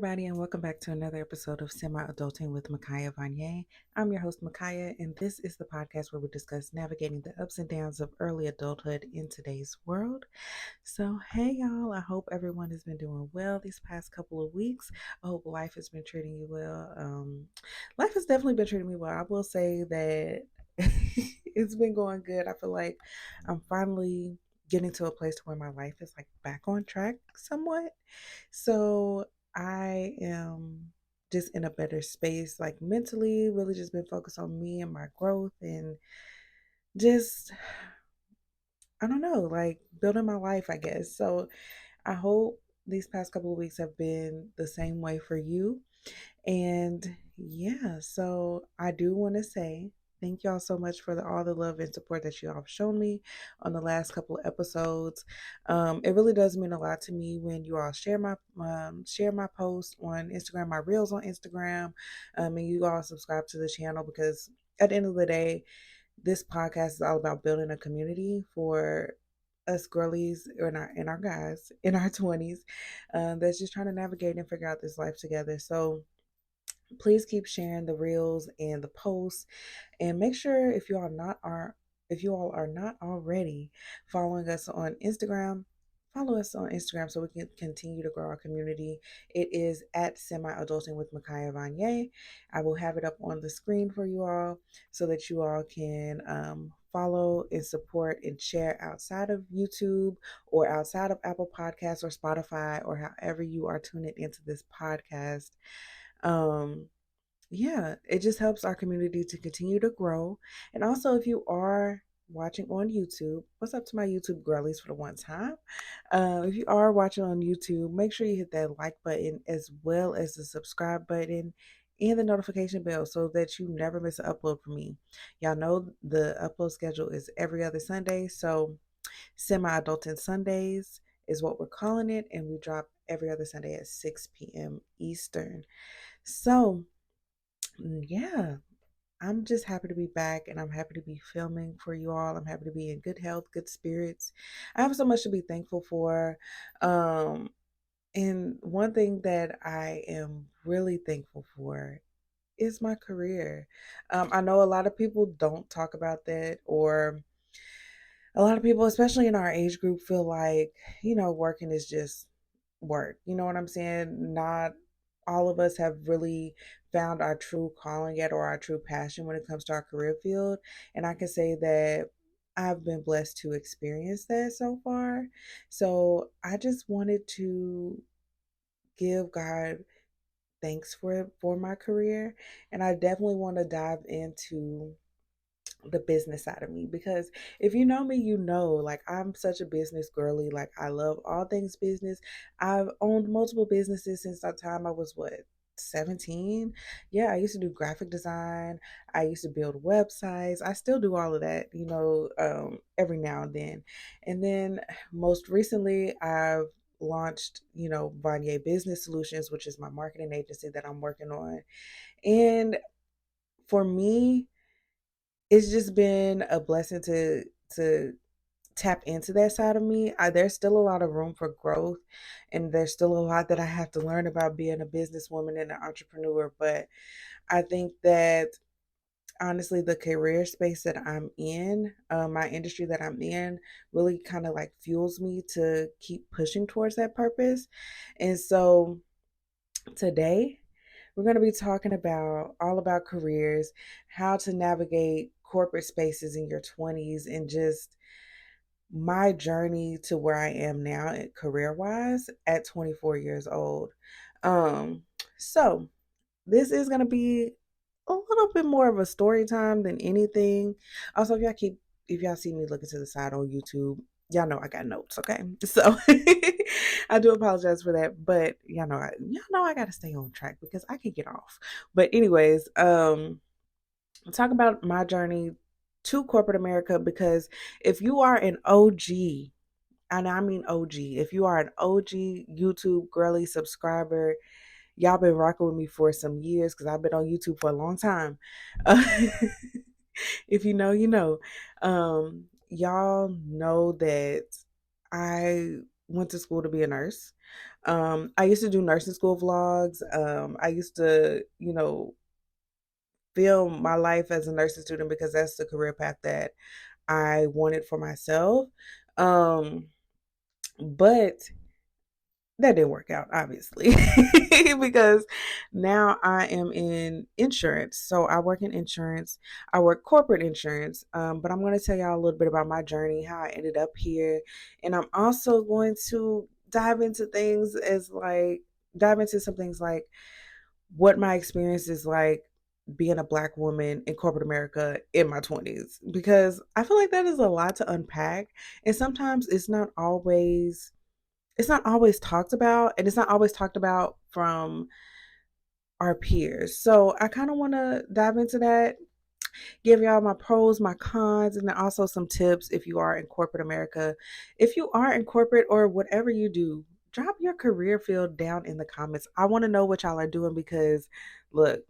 everybody, and welcome back to another episode of Semi Adulting with Makiya Vonyia. I'm your host, Makiya, and this is the podcast where we discuss navigating the ups and downs of early adulthood in today's world. So, hey, y'all, I hope everyone has been doing well these past couple of weeks. I hope life has been treating you well. Life has definitely been treating me well. I will say that it's been going good. I feel like I'm finally getting to a place where my life is like back on track somewhat. So I am just in a better space, like mentally, really just been focused on me and my growth and just, I don't know, like building my life, I guess. So I hope these past couple of weeks have been the same way for you. And yeah, so I do want to say thank y'all so much for all the love and support that you all have shown me on the last couple of episodes. It really does mean a lot to me when you all share my posts on Instagram, my reels on Instagram, and you all subscribe to the channel because at the end of the day, this podcast is all about building a community for us girlies and our guys in our 20s that's just trying to navigate and figure out this life together. So please keep sharing the reels and the posts, and make sure if you all are not already following us on Instagram, follow us on Instagram so we can continue to grow our community. It is at Semi Adulting with Makiya Vonyia. I will have it up on the screen for you all so that you all can follow and support and share outside of YouTube or outside of Apple Podcasts or Spotify or however you are tuning into this podcast. um yeah, it just helps our community to continue to grow. And also, if you are watching on YouTube, what's up to my YouTube girlies for the one time? If you are watching on YouTube, make sure you hit that like button as well as the subscribe button and the notification bell so that you never miss an upload from me. Y'all know the upload schedule is every other Sunday, so Semi Adulting Sundays is what we're calling it, and we drop every other Sunday at 6 p.m. Eastern. So, yeah, I'm just happy to be back and I'm happy to be filming for you all. I'm happy to be in good health, good spirits. I have so much to be thankful for. Um, and one thing that I am really thankful for is my career. I know a lot of people don't talk about that, or a lot of people, especially in our age group, feel like, working is just work. You know what I'm saying? Not all of us have really found our true calling yet or our true passion when it comes to our career field. And I can say that I've been blessed to experience that so far. So I just wanted to give God thanks for my career. And I definitely want to dive into the business side of me, because if you know me, you know, like, I'm such a business girly. Like, I love all things business. I've owned multiple businesses since the time I was, what, 17. Yeah, I used to do graphic design. I used to build websites. I still do all of that, every now and then. And then most recently I've launched, Vonyia Business Solutions, which is my marketing agency that I'm working on. And for me, it's just been a blessing to tap into that side of me. There's still a lot of room for growth, and there's still a lot that I have to learn about being a businesswoman and an entrepreneur. But I think that honestly, the career space that I'm in, my industry that I'm in, really kind of like fuels me to keep pushing towards that purpose. And so today, we're going to be talking about all about careers, how to navigate corporate spaces in your 20s, and just my journey to where I am now career wise at 24 years old. Um, so this is going to be a little bit more of a story time than anything. Also, if y'all see me looking to the side on YouTube, y'all know I got notes, okay? So I do apologize for that, but y'all know I gotta stay on track because I can get off. But anyways, talk about my journey to corporate America, because if you are an OG, and I mean OG, if you are an OG YouTube girly subscriber, y'all been rocking with me for some years because I've been on YouTube for a long time. If you know, you know. Y'all know that I went to school to be a nurse. I used to do nursing school vlogs. I used to, film my life as a nursing student because that's the career path that I wanted for myself. Um, but that didn't work out, obviously, because now I am in insurance. So I work in insurance. I work corporate insurance. But I'm going to tell y'all a little bit about my journey, how I ended up here, and I'm also going to dive into some things like what my experience is like being a Black woman in corporate America in my 20s, because I feel like that is a lot to unpack, and sometimes it's not always talked about, and it's not always talked about from our peers. So I kind of want to dive into that, give y'all my pros, my cons, and then also some tips if you are in corporate America. If you are in corporate or whatever you do, drop your career field down in the comments. I want to know what y'all are doing because look,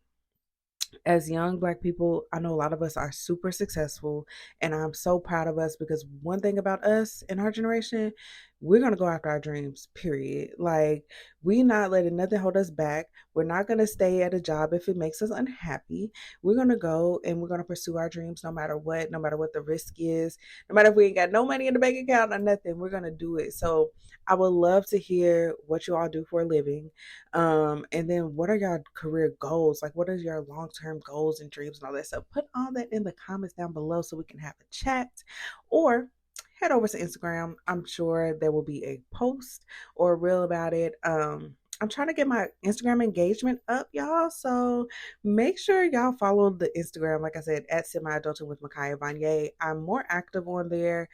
as young Black people, I know a lot of us are super successful, and I'm so proud of us because one thing about us in our generation, we're gonna go after our dreams, period. Like, we not letting nothing hold us back. We're not gonna stay at a job if it makes us unhappy. We're gonna go and we're gonna pursue our dreams no matter what the risk is, no matter if we ain't got no money in the bank account or nothing, we're gonna do it. So I would love to hear what you all do for a living. And then what are your career goals? Like, what are your long term goals and dreams and all that stuff? Put all that in the comments down below so we can have a chat, or head over to Instagram. I'm sure there will be a post or a reel about it. I'm trying to get my Instagram engagement up, y'all. So make sure y'all follow the Instagram, like I said, at Semi Adulting with Makiya Vonyia. I'm more active on there,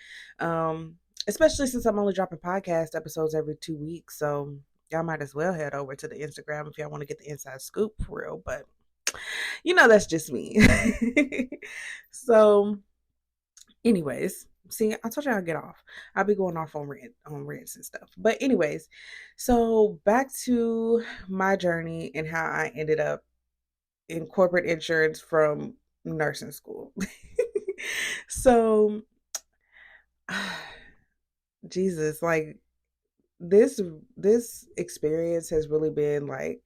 especially since I'm only dropping podcast episodes every 2 weeks. So y'all might as well head over to the Instagram if y'all want to get the inside scoop for real. But that's just me. So, anyways, see, I told you I'd get off. I'll be going off on rants and stuff. But anyways, so back to my journey and how I ended up in corporate insurance from nursing school. So, Jesus, like this experience has really been like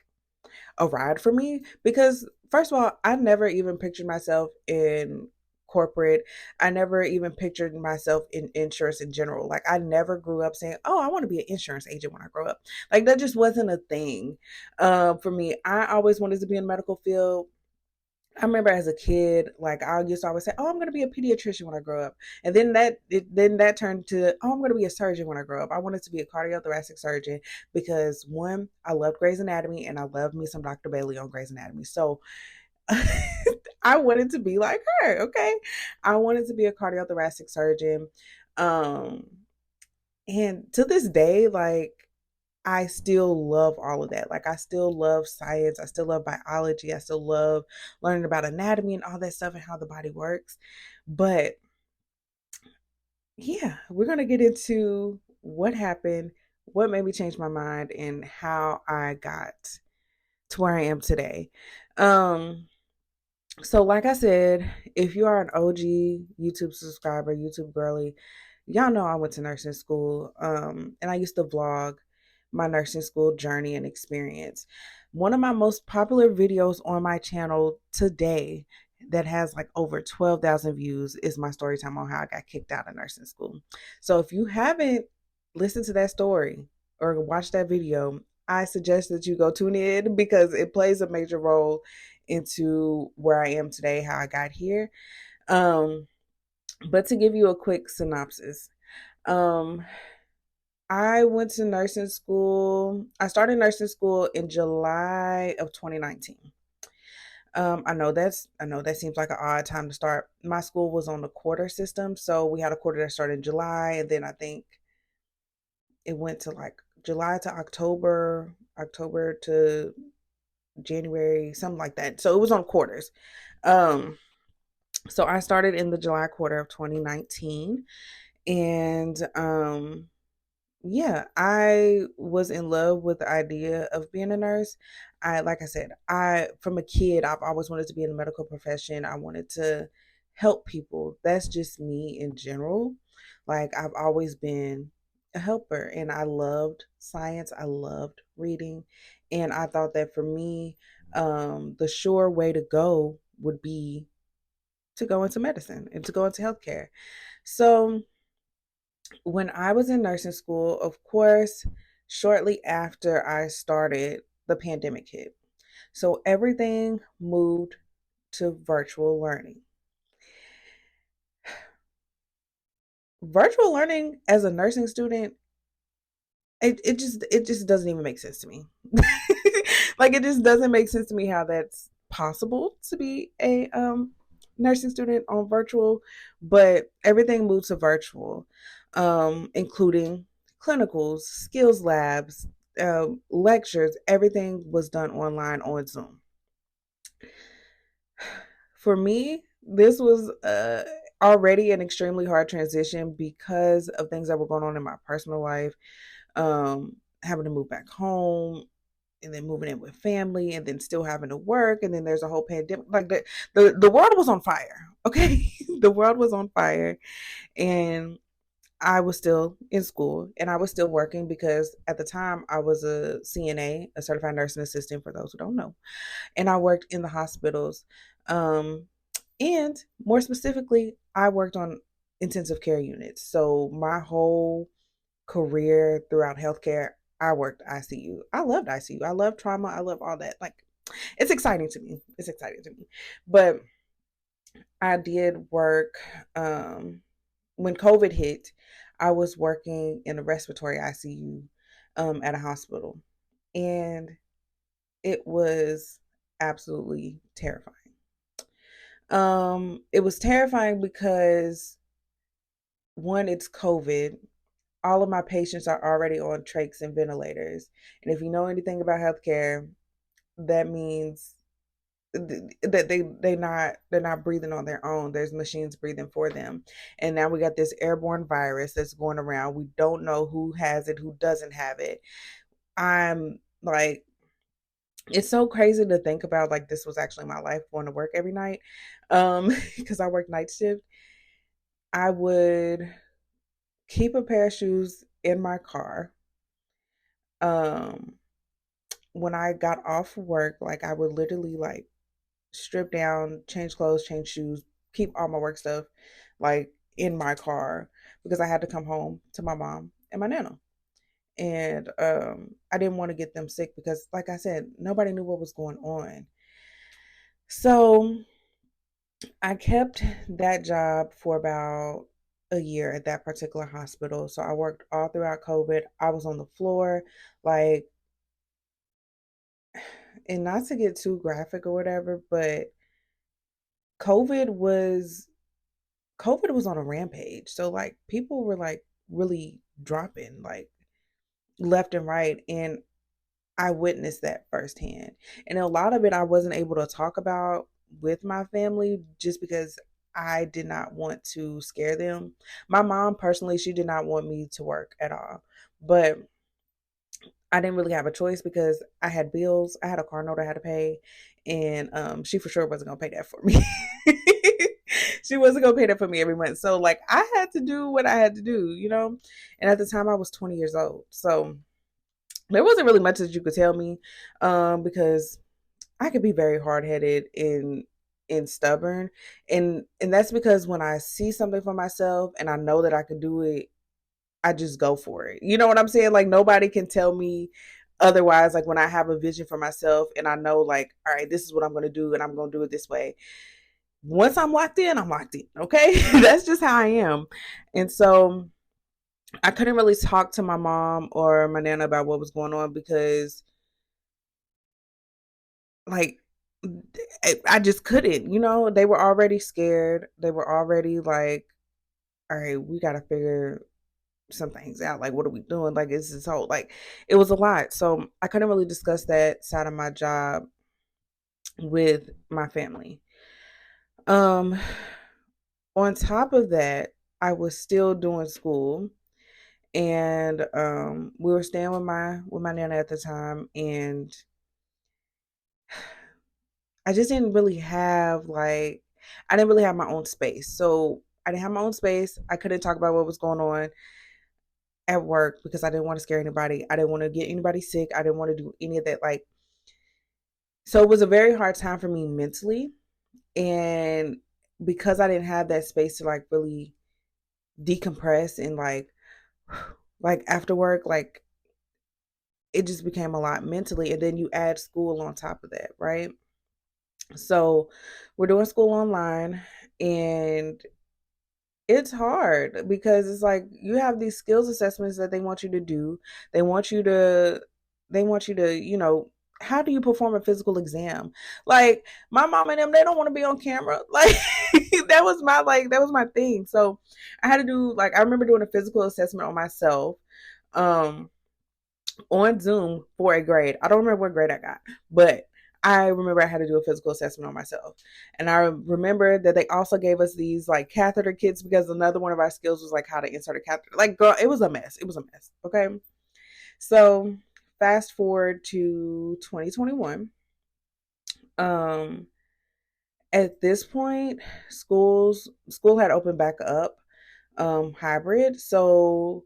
a ride for me because first of all, I never even pictured myself in corporate. I never even pictured myself in insurance in general. Like, I never grew up saying, "Oh, I want to be an insurance agent when I grow up." Like, that just wasn't a thing for me. I always wanted to be in the medical field. I remember as a kid, like, I used to always say, "Oh, I'm going to be a pediatrician when I grow up," and then that turned to, "Oh, I'm going to be a surgeon when I grow up." I wanted to be a cardiothoracic surgeon because one, I loved Grey's Anatomy, and I loved me some Dr. Bailey on Grey's Anatomy. So I wanted to be like her. Okay, I wanted to be a cardiothoracic surgeon, um, and to this day, like, I still love all of that. Like, I still love science. I still love biology. I still love learning about anatomy and all that stuff and how the body works. But yeah, we're going to get into what happened, what made me change my mind, and how I got to where I am today. So like I said, if you are an OG YouTube subscriber, YouTube girly, y'all know I went to nursing school. And I used to vlog my nursing school journey and experience. One of my most popular videos on my channel today that has like over 12,000 views is my story time on how I got kicked out of nursing school. So if you haven't listened to that story or watched that video, I suggest that you go tune in because it plays a major role into where I am today, how I got here. Um, but to give you a quick synopsis, um, I went to nursing school. I started nursing school in July of 2019. I know that seems like an odd time to start. My school was on the quarter system, so we had a quarter that started in July, and then I think it went to like July to October, October to January, something like that. So it was on quarters. Um, so I started in the July quarter of 2019, and yeah, I was in love with the idea of being a nurse. Like I said, I from a kid, I've always wanted to be in the medical profession. I wanted to help people. That's just me in general. Like, I've always been a helper, and I loved science. I loved reading, and I thought that for me, the sure way to go would be to go into medicine and to go into healthcare. So when I was in nursing school, of course, shortly after I started, the pandemic hit. So everything moved to virtual learning. Virtual learning as a nursing student, it just doesn't even make sense to me. Like it just doesn't make sense to me how that's possible to be a nursing student on virtual, but everything moved to virtual, including clinicals, skills labs, lectures. Everything was done online on Zoom. For me, this was already an extremely hard transition because of things that were going on in my personal life, having to move back home and then moving in with family and then still having to work, and then there's a whole pandemic. Like the world was on fire. Okay. The world was on fire, and I was still in school and I was still working because at the time I was a CNA, a certified nursing assistant, for those who don't know, and I worked in the hospitals. Um, and more specifically, I worked on intensive care units. So my whole career throughout healthcare, I worked ICU. I loved ICU. I love trauma. I love all that. Like, it's exciting to me. It's exciting to me. But I did work when COVID hit. I was working in a respiratory ICU at a hospital, and it was absolutely terrifying. It was terrifying because one, it's COVID. All of my patients are already on trachs and ventilators. And if you know anything about healthcare, that means that they're not breathing on their own. There's machines breathing for them. And now we got this airborne virus that's going around. We don't know who has it, who doesn't have it. I'm like, it's so crazy to think about, like, this was actually my life, going to work every night. Because I work night shift. I would keep a pair of shoes in my car. Um when I got off work, like I would literally like strip down, change clothes, change shoes, keep all my work stuff like in my car because I had to come home to my mom and my nana. And I didn't want to get them sick because, like I said, nobody knew what was going on. So I kept that job for about a year at that particular hospital. So I worked all throughout COVID. I was on the floor, like, and not to get too graphic or whatever, but COVID was COVID was on a rampage. So like people were like really dropping like left and right, and I witnessed that firsthand. And a lot of it I wasn't able to talk about with my family just because I did not want to scare them. My mom personally, she did not want me to work at all. But I didn't really have a choice because I had bills. I had a car note I had to pay, and she for sure wasn't gonna pay that for me. She wasn't gonna pay that for me every month. So like I had to do what I had to do, you know. And at the time I was 20 years old, so there wasn't really much that you could tell me, because I could be very hard headed and stubborn, and that's because when I see something for myself and I know that I can do it, I just go for it. You know what I'm saying? Like nobody can tell me otherwise. Like when I have a vision for myself and I know like, all right, this is what I'm going to do and I'm going to do it this way. Once I'm locked in, I'm locked in. Okay. That's just how I am. And so I couldn't really talk to my mom or my nana about what was going on because like I just couldn't, you know, they were already scared. They were already like, all right, we got to figure some things out. Like, what are we doing? Like, it's this whole like, it was a lot. So I couldn't really discuss that side of my job with my family. Um, on top of that, I was still doing school, and we were staying with my nana at the time, and I just didn't really have like, I didn't really have my own space. So I didn't have my own space. I couldn't talk about what was going on at work because I didn't want to scare anybody. I didn't want to get anybody sick. I didn't want to do any of that. Like, so it was a very hard time for me mentally. And because I didn't have that space to like really decompress and like after work, like it just became a lot mentally. And then you add school on top of that, right? So we're doing school online, and it's hard because it's like you have these skills assessments that they want you to do. They want you to how do you perform a physical exam? Like my mom and them, they don't want to be on camera. Like that was my thing. So I had to do like I remember doing a physical assessment on myself. Um on Zoom for a grade. I don't remember what grade I got, but I remember I had to do a physical assessment on myself. And I remember that they also gave us these like catheter kits because another one of our skills was like how to insert a catheter. Like, girl, it was a mess. It was a mess. Okay. So fast forward to 2021. Um, at this point, school had opened back up, hybrid. So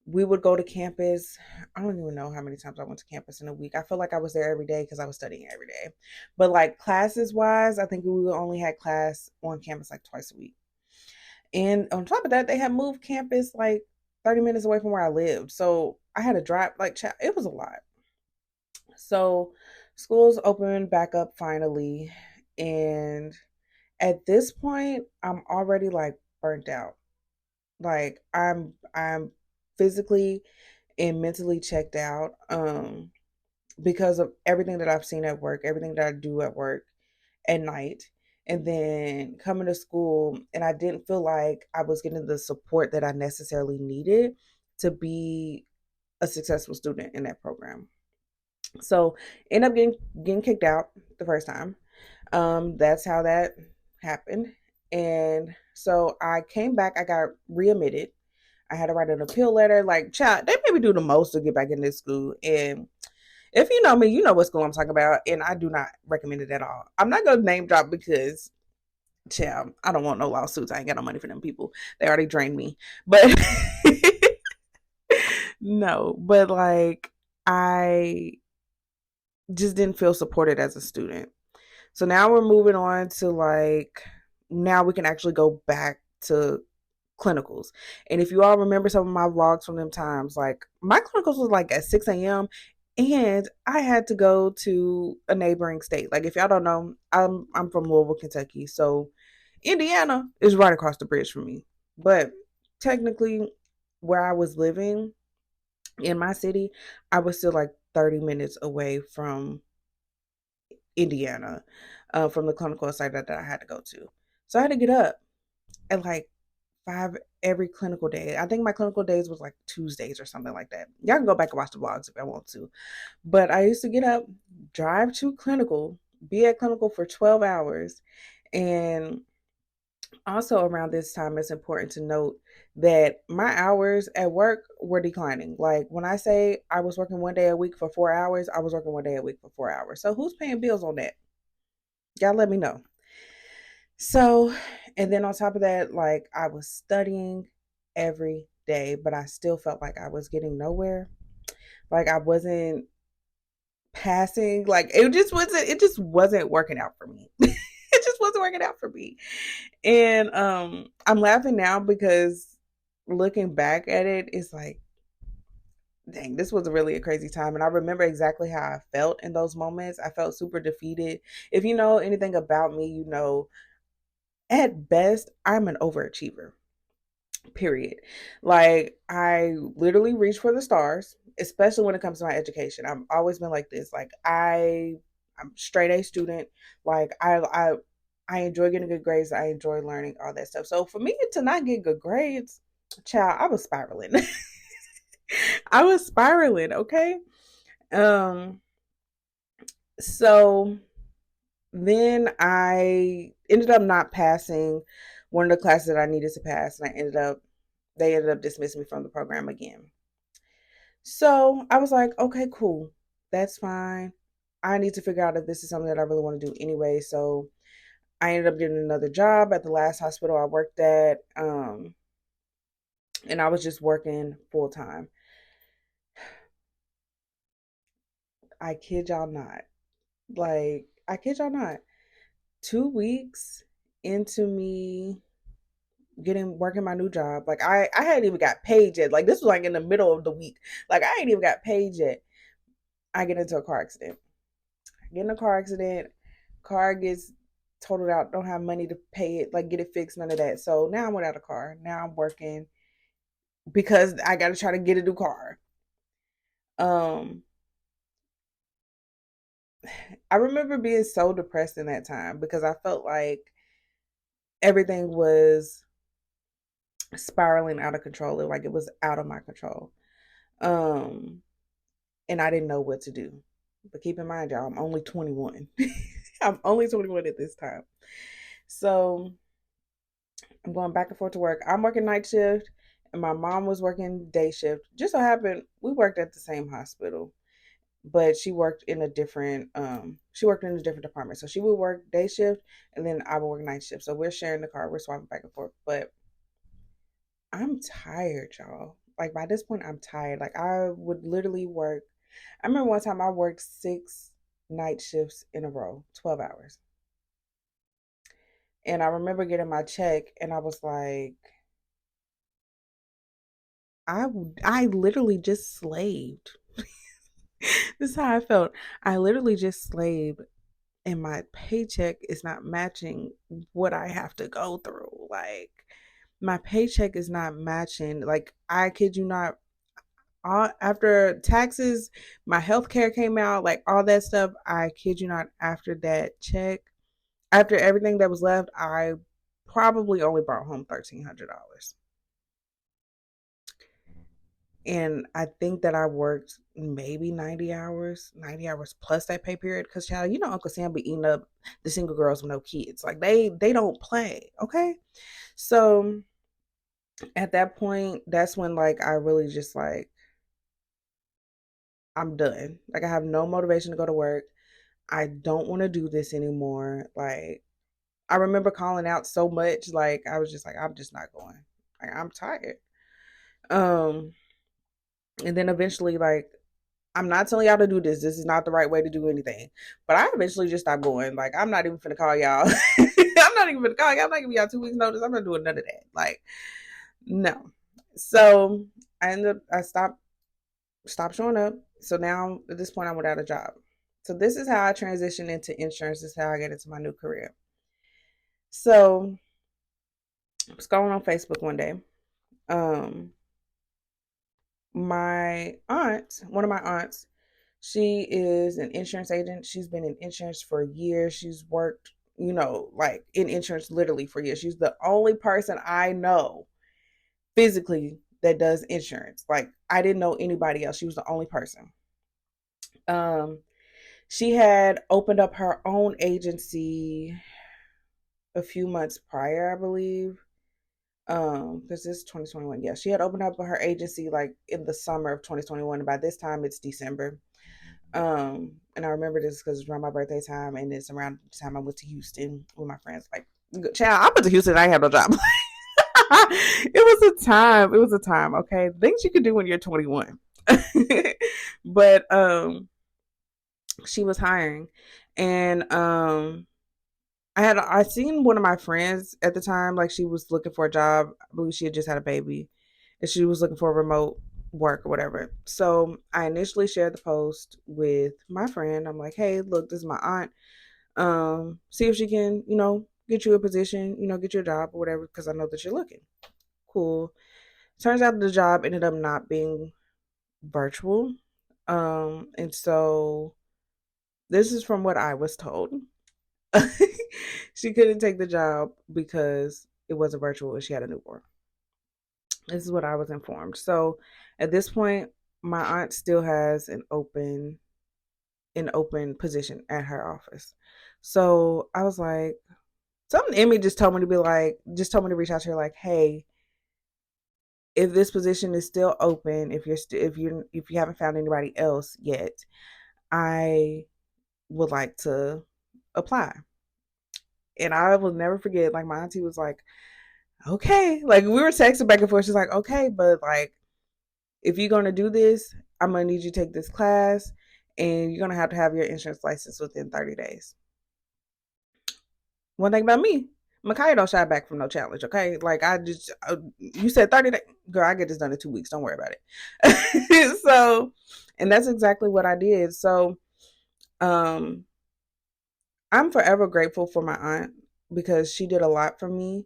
we would go to campus. I don't even know how many times I went to campus in a week. I feel like I was there every day because I was studying every day. But like classes wise, I think we only had class on campus like twice a week. And on top of that, they had moved campus like 30 minutes away from where I lived. So I had to drive, like, it was a lot. So schools opened back up finally. And at this point, I'm already like burnt out. Like I'm physically and mentally checked out because of everything that I've seen at work, everything that I do at work at night, and then coming to school, and I didn't feel like I was getting the support that I necessarily needed to be a successful student in that program. So end up getting kicked out the first time. That's how that happened. And so I came back, I got readmitted. I had to write an appeal letter. Like, child, they made me do the most to get back in this school. And if you know me, you know what school I'm talking about. And I do not recommend it at all. I'm not going to name drop because, child, I don't want no lawsuits. I ain't got no money for them people. They already drained me. But no, but like, I just didn't feel supported as a student. So now we're moving on to like, now we can actually go back to clinicals. And if you all remember some of my vlogs from them times, like my clinicals was like at 6 a.m. and I had to go to a neighboring state. Like if y'all don't know, I'm from Louisville, Kentucky. So Indiana is right across the bridge from me. But technically where I was living in my city, I was still like 30 minutes away from Indiana, from the clinical site that I had to go to. So I had to get up at like 5 every clinical day. I think my clinical days was like Tuesdays or something like that. Y'all can go back and watch the vlogs if I want to. But I used to get up, drive to clinical, be at clinical for 12 hours. And also around this time, it's important to note that my hours at work were declining. Like when I say I was working one day a week for 4 hours, I was working one day a week for 4 hours. So who's paying bills on that? Y'all let me know. So, and then on top of that, like I was studying every day, but I still felt like I was getting nowhere. Like I wasn't passing. Like it just wasn't working out for me. It just wasn't working out for me. And I'm laughing now because looking back at it, it's like, dang, this was really a crazy time. And I remember exactly how I felt in those moments. I felt super defeated. If you know anything about me, you know at best, I'm an overachiever, period. Like, I literally reach for the stars, especially when it comes to my education. I've always been like this. Like, I'm straight A student. Like, I enjoy getting good grades. I enjoy learning all that stuff. So for me to not get good grades, child, I was spiraling. I was spiraling, okay? Um, so then I ended up not passing one of the classes that I needed to pass, and they ended up dismissing me from the program again. So I was like, okay, cool, that's fine. I need to figure out if this is something that I really want to do anyway. So I ended up getting another job at the last hospital I worked at, and I was just working full time. I kid y'all not. Like, I kid y'all not. 2 weeks into me getting working my new job, like I hadn't even got paid yet. Like, this was like in the middle of the week. Like, I ain't even got paid yet. I get into a car accident. I get in a car accident. Car gets totaled out. Don't have money to pay it, like get it fixed, none of that. So now I'm without a car. Now I'm working because I got to try to get a new car. Um, I remember being so depressed in that time because I felt like everything was spiraling out of control. Like it was out of my control. Um, and I didn't know what to do. But keep in mind, y'all, I'm only 21. I'm only 21 at this time. So I'm going back and forth to work. I'm working night shift and my mom was working day shift. Just so happened we worked at the same hospital, but she worked in a different department. So she would work day shift and then I would work night shift. So we're sharing the car, we're swapping back and forth. But I'm tired, y'all. Like by this point I'm tired. Like I would literally work. I remember one time I worked 6 night shifts in a row, 12 hours. And I remember getting my check and I was like, I I literally just slaved. This is how I felt. I literally just slaved and my paycheck is not matching what I have to go through. Like my paycheck is not matching. Like I kid you not, after taxes, my health care came out, like all that stuff. I kid you not, after that check, after everything that was left, I probably only brought home $1,300. And I think that I worked maybe 90 hours plus that pay period. Cause child, you know Uncle Sam be eating up the single girls with no kids. Like they don't play. Okay. So at that point, that's when like I really just like I'm done. Like I have no motivation to go to work. I don't want to do this anymore. Like I remember calling out so much, like I was just like, I'm just not going. Like I'm tired. Um, and then eventually, like, I'm not telling y'all to do this. This is not the right way to do anything. But I eventually just stopped going. Like, I'm not even finna call y'all. I'm not even finna call y'all. I'm not giving y'all 2 weeks notice. I'm not doing none of that. Like, no. So I stopped showing up. So now at this point I'm without a job. So this is how I transitioned into insurance. This is how I get into my new career. So I was going on Facebook one day. Um, my aunt, one of my aunts, she is an insurance agent. She's been in insurance for years. She's worked, like in insurance literally for years. She's the only person I know physically that does insurance. Like I didn't know anybody else. She was the only person. Um, she had opened up her own agency a few months prior, I believe. Because this is 2021. Yeah, she had opened up her agency like in the summer of 2021. And by this time it's December. And I remember this because it's around my birthday time, and it's around the time I went to Houston with my friends. Like, child, I went to Houston and I had no job. It was a time. It was a time. Okay, things you can do when you're 21. But she was hiring, and I seen one of my friends at the time, like she was looking for a job. I believe she had just had a baby and she was looking for remote work or whatever. So I initially shared the post with my friend. I'm like, hey, look, this is my aunt. See if she can, get you a position, get you a job or whatever, because I know that you're looking. Cool. Turns out the job ended up not being virtual. And so this is from what I was told. She couldn't take the job because it wasn't virtual and she had a newborn. This is what I was informed. So at this point, my aunt still has an open position at her office. So I was like, something in me just told me to reach out to her like, hey, if this position is still open, if you haven't found anybody else yet, I would like to apply. And I will never forget, like my auntie was like, okay. Like, we were texting back and forth. She's like, okay, but like, if you're going to do this, I'm going to need you to take this class and you're going to have your insurance license within 30 days. One thing about me, Makiya don't shy back from no challenge, okay? Like, you said 30 days. Girl, I get this done in 2 weeks. Don't worry about it. So, and that's exactly what I did. So, um, I'm forever grateful for my aunt because she did a lot for me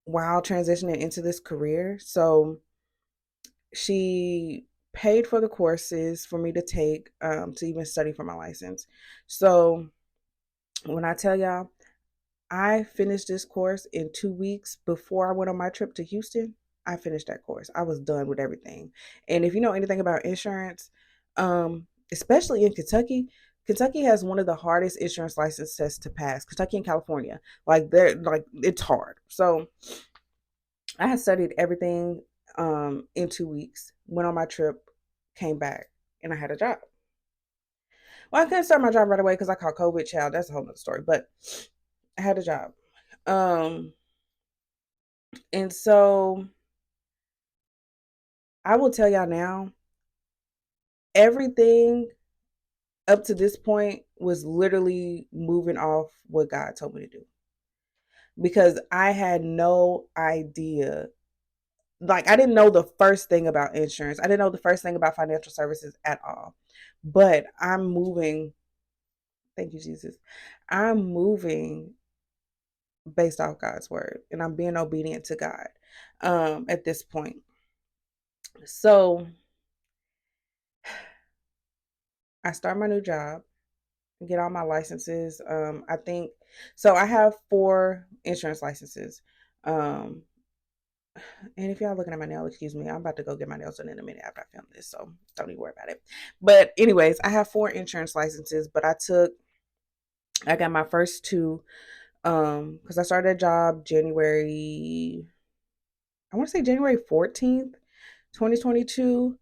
while transitioning into this career. So, she paid for the courses for me to take to even study for my license. So, when I tell y'all, I finished this course in 2 weeks before I went on my trip to Houston. I finished that course. I was done with everything. And if you know anything about insurance, especially in Kentucky, Kentucky has one of the hardest insurance license tests to pass. Kentucky and California, like it's hard. So I had studied everything in 2 weeks. Went on my trip, came back, and I had a job. Well, I couldn't start my job right away because I caught COVID. Child, that's a whole nother story. But I had a job. Um, And so I will tell y'all now, everything up to this point was literally moving off what God told me to do. Because I had no idea. Like, I didn't know the first thing about insurance. I didn't know the first thing about financial services at all. But I'm moving, thank you, Jesus. I'm moving based off God's word. And I'm being obedient to God at this point. So I start my new job, get all my licenses. I think so. I have 4 insurance licenses. Um, and if y'all looking at my nail, excuse me, I'm about to go get my nails done in a minute after I film this, so don't even worry about it. But anyways, I have 4 insurance licenses, but I got my first 2 because I started a job January, I want to say January 14th, 2022,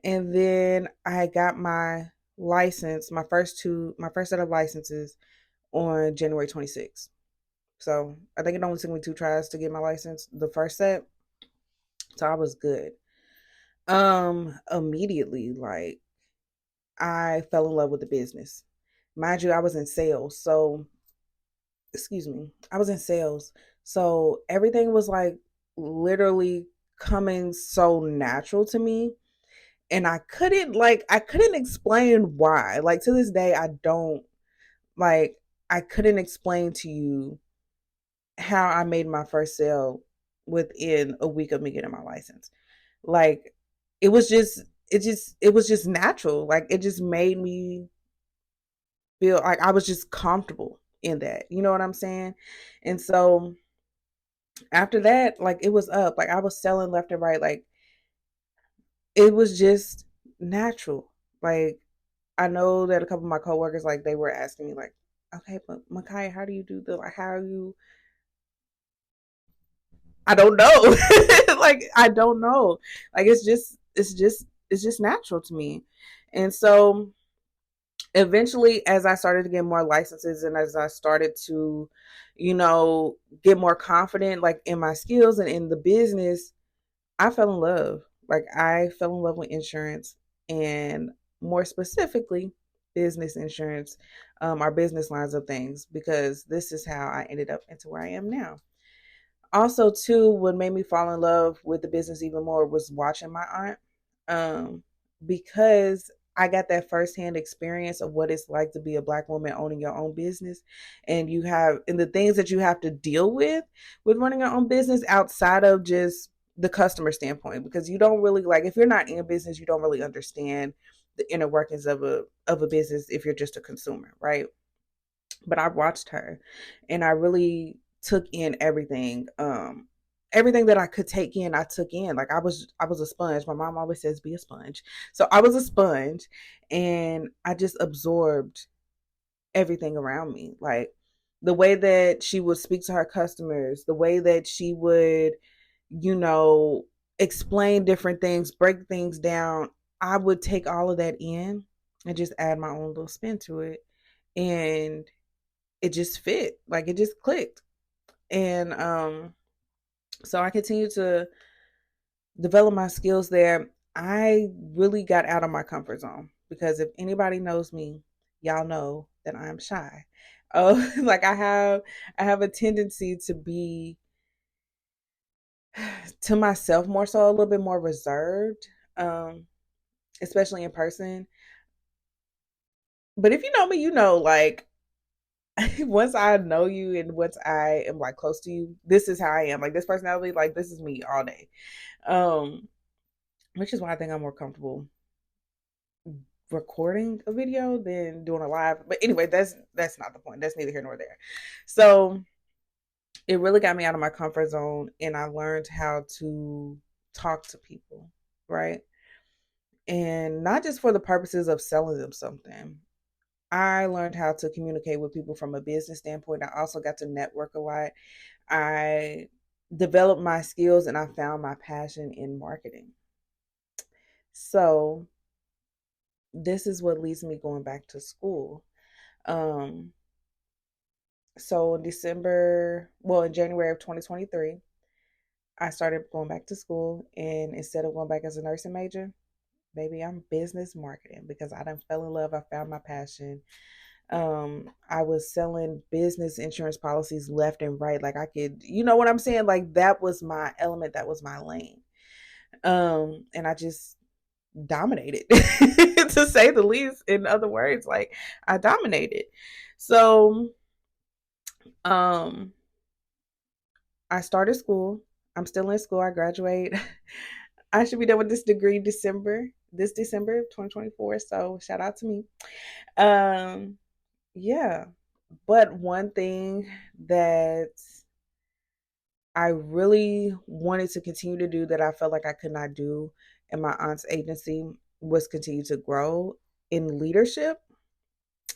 and then I got my license, my first set of licenses on January 26th. So I think it only took me 2 tries to get my license, the first set. So I was good. Immediately, like, I fell in love with the business. Mind you, I was in sales. So, excuse me, I was in sales. So everything was like literally coming so natural to me. And I couldn't explain why. Like, to this day, like, I couldn't explain to you how I made my first sale within a week of me getting my license. Like, it was just it was just natural. Like, it just made me feel like I was just comfortable in that. You know what I'm saying? And so after that, like, it was up. Like, I was selling left and right. Like, it was just natural. Like, I know that a couple of my coworkers, like, they were asking me like, okay, but Makiya, how do you do the like how you I don't know. Like, I don't know. Like, it's just natural to me. And so eventually, as I started to get more licenses and as I started to, get more confident, like, in my skills and in the business, I fell in love. Like, I fell in love with insurance, and more specifically, business insurance, our business lines of things, because this is how I ended up into where I am now. Also, too, what made me fall in love with the business even more was watching my aunt, um, because I got that firsthand experience of what it's like to be a Black woman owning your own business, and the things that you have to deal with running your own business outside of just the customer standpoint, because you don't really, like, if you're not in business, you don't really understand the inner workings of a business if you're just a consumer, right? But I watched her, and I really took in everything. Everything that I could take in, I took in. Like, I was a sponge. My mom always says be a sponge. So I was a sponge, and I just absorbed everything around me. Like, the way that she would speak to her customers, the way that she would, you know, explain different things, break things down. I would take all of that in and just add my own little spin to it. And it just fit. Like, it just clicked. And So I continue to develop my skills there. I really got out of my comfort zone because if anybody knows me, y'all know that I'm shy. Oh, like I have a tendency to be to myself more so, a little bit more reserved, especially in person. But if you know me, you know, like once I know you and once I am like close to you, this is how I am. Like this personality, like this is me all day. Um, which is why I think I'm more comfortable recording a video than doing a live. But anyway, that's not the point. That's neither here nor there. So it really got me out of my comfort zone and I learned how to talk to people, right? And not just for the purposes of selling them something. I learned how to communicate with people from a business standpoint. I also got to network a lot. I developed my skills and I found my passion in marketing. So this is what leads me going back to school. Um, so in January of 2023, I started going back to school, and instead of going back as a nursing major, maybe I'm business marketing because I done fell in love. I found my passion. I was selling business insurance policies left and right. Like I could, you know what I'm saying? Like that was my element, that was my lane. And I just dominated to say the least. In other words, like I dominated. So um I started school. I'm still in school. I graduate. I should be done with this degree this December 2024. So shout out to me. Um yeah. But one thing that I really wanted to continue to do that I felt like I could not do in my aunt's agency was continue to grow in leadership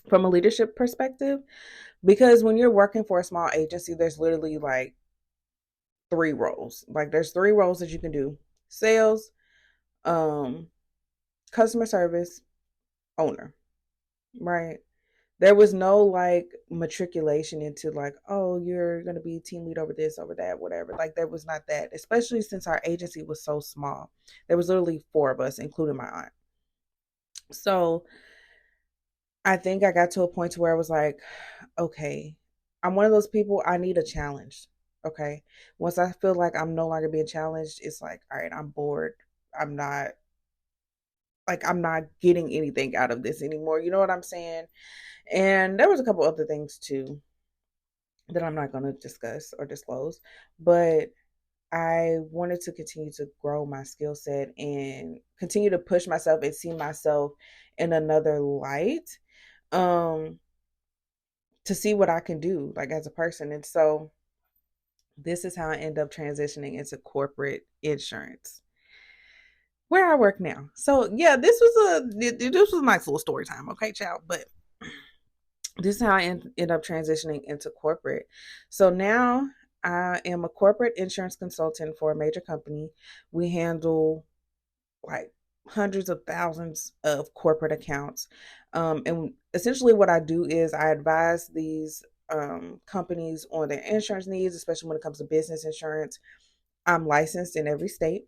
from a leadership perspective. Because when you're working for a small agency, there's literally like three roles. Like there's three roles that you can do: sales, um, customer service, owner, right? There was no like matriculation into like, oh, you're gonna be team lead over this, over that, whatever. Like there was not that, especially since our agency was so small. There was literally four of us, including my aunt. So I think I got to a point to where I was like, okay, I'm one of those people, I need a challenge. Okay. Once I feel like I'm no longer being challenged, it's like, all right, I'm bored. I'm not I'm not getting anything out of this anymore. You know what I'm saying? And there was a couple other things too that I'm not going to discuss or disclose, but I wanted to continue to grow my skill set and continue to push myself and see myself in another light, um to see what I can do like as a person. And so this is how I end up transitioning into corporate insurance where I work now. So yeah, this was a nice little story time, okay, child. But this is how I end up transitioning into corporate. So now I am a corporate insurance consultant for a major company. We handle like hundreds of thousands of corporate accounts. And essentially, what I do is I advise these companies on their insurance needs, especially when it comes to business insurance. I'm licensed in every state.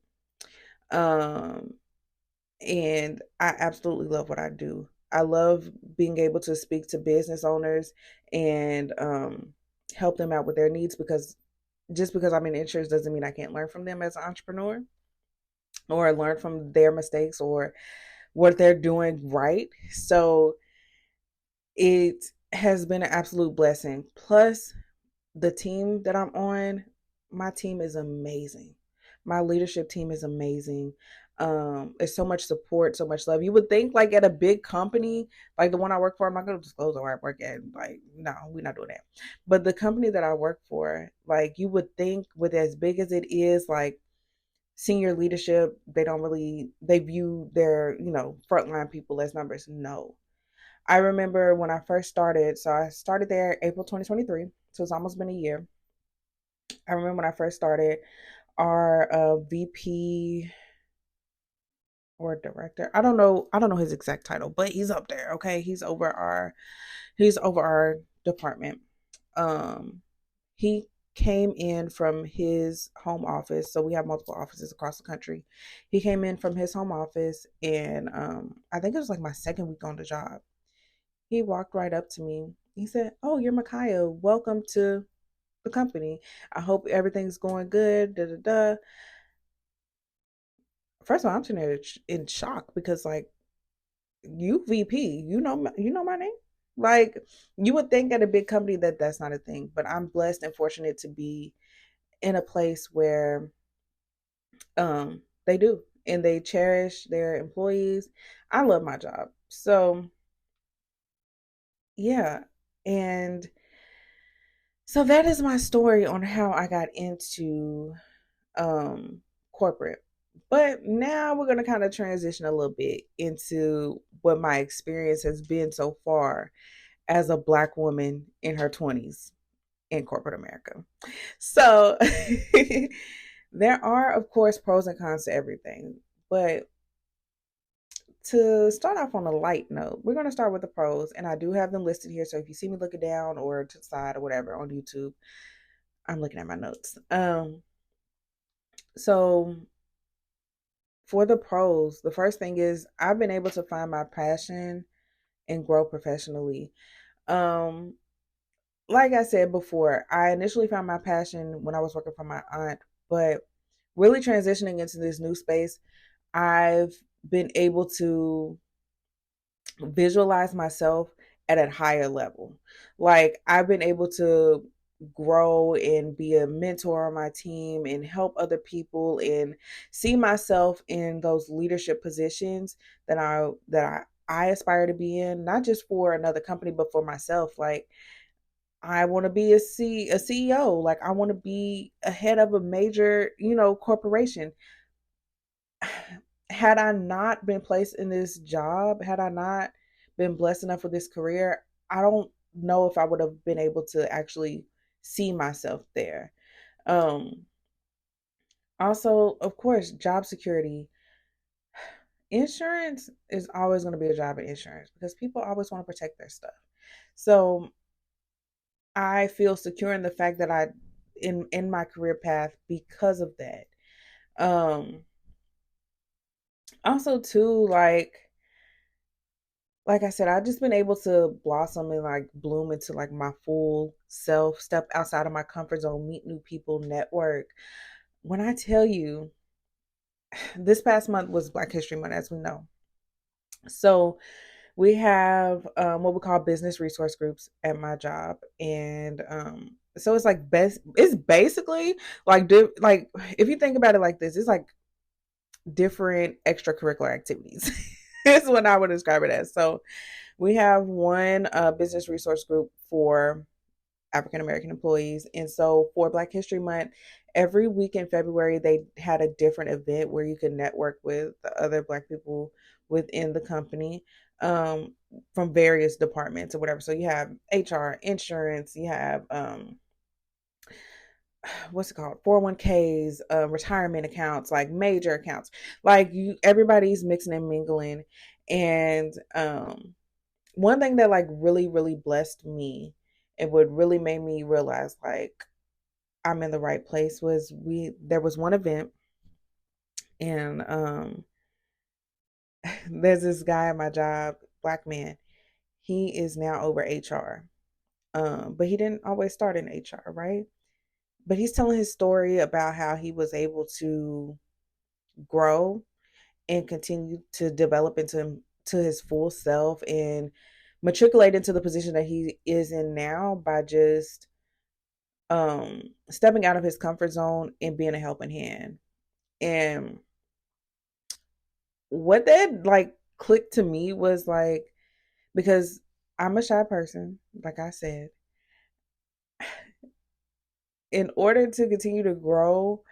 Um, and I absolutely love what I do. I love being able to speak to business owners and help them out with their needs because just because I'm in insurance doesn't mean I can't learn from them as an entrepreneur or learn from their mistakes or what they're doing right. So it has been an absolute blessing. Plus, the team that I'm on, my team is amazing. My leadership team is amazing. There's so much support, so much love. You would think like at a big company, like the one I work for, I'm not gonna disclose where I work at. Like, no, we're not doing that. But the company that I work for, like you would think with as big as it is, like senior leadership, they view their, frontline people as numbers. No. I remember when I first started, so I started there April 2023, so it's almost been a year. I remember when I first started, our VP or director, I don't know his exact title, but he's up there. Okay, he's over our department. Um, he came in from his home office. So we have multiple offices across the country. He came in from his home office, and I think it was like my second week on the job. He walked right up to me. He said, "Oh, you're Makiya. Welcome to the company. I hope everything's going good." Da da da. First of all, I'm sitting there in shock because like you VP, you know my name. Like you would think at a big company that that's not a thing, but I'm blessed and fortunate to be in a place where they do and they cherish their employees. I love my job. So, yeah. And so that is my story on how I got into corporate. But now we're going to kind of transition a little bit into what my experience has been so far as a Black woman in her 20s in corporate America. So there are, of course, pros and cons to everything. But to start off on a light note, we're going to start with the pros. And I do have them listed here. So if you see me looking down or to the side or whatever on YouTube, I'm looking at my notes. So for the pros, the first thing is I've been able to find my passion and grow professionally. Um, like I said before, I initially found my passion when I was working for my aunt, but really transitioning into this new space, I've been able to visualize myself at a higher level. Like I've been able to grow and be a mentor on my team and help other people and see myself in those leadership positions that I aspire to be in, not just for another company but for myself. Like I want to be a CEO. Like I want to be a head of a major, corporation. Had I not been placed in this job, had I not been blessed enough with this career, I don't know if I would have been able to actually see myself there. Um, Also, of course, job security. Insurance is always going to be a job in insurance because people always want to protect their stuff. So I feel secure in the fact that in my career path because of that. Um, Also too, like I said, I've just been able to blossom and like bloom into like my full self, step outside of my comfort zone, meet new people, network. When I tell you, this past month was Black History Month, as we know. So we have what we call business resource groups at my job, and so it's like best. It's basically like if you think about it like this, it's like different extracurricular activities. Is what I would describe it as. So we have one business resource group for African American employees. And so for Black History Month, every week in February, they had a different event where you could network with the other Black people within the company from various departments or whatever. So you have HR, insurance, you have what's it called, 401ks, retirement accounts, like major accounts, like everybody's mixing and mingling. And one thing that like really really blessed me and what really made me realize like I'm in the right place was there was one event, and there's this guy at my job, Black man. He is now over HR, but he didn't always start in HR, right? But he's telling his story about how he was able to grow and continue to develop to his full self and matriculate into the position that he is in now by just stepping out of his comfort zone and being a helping hand. And what that like clicked to me was like, because I'm a shy person, like I said, in order to continue to grow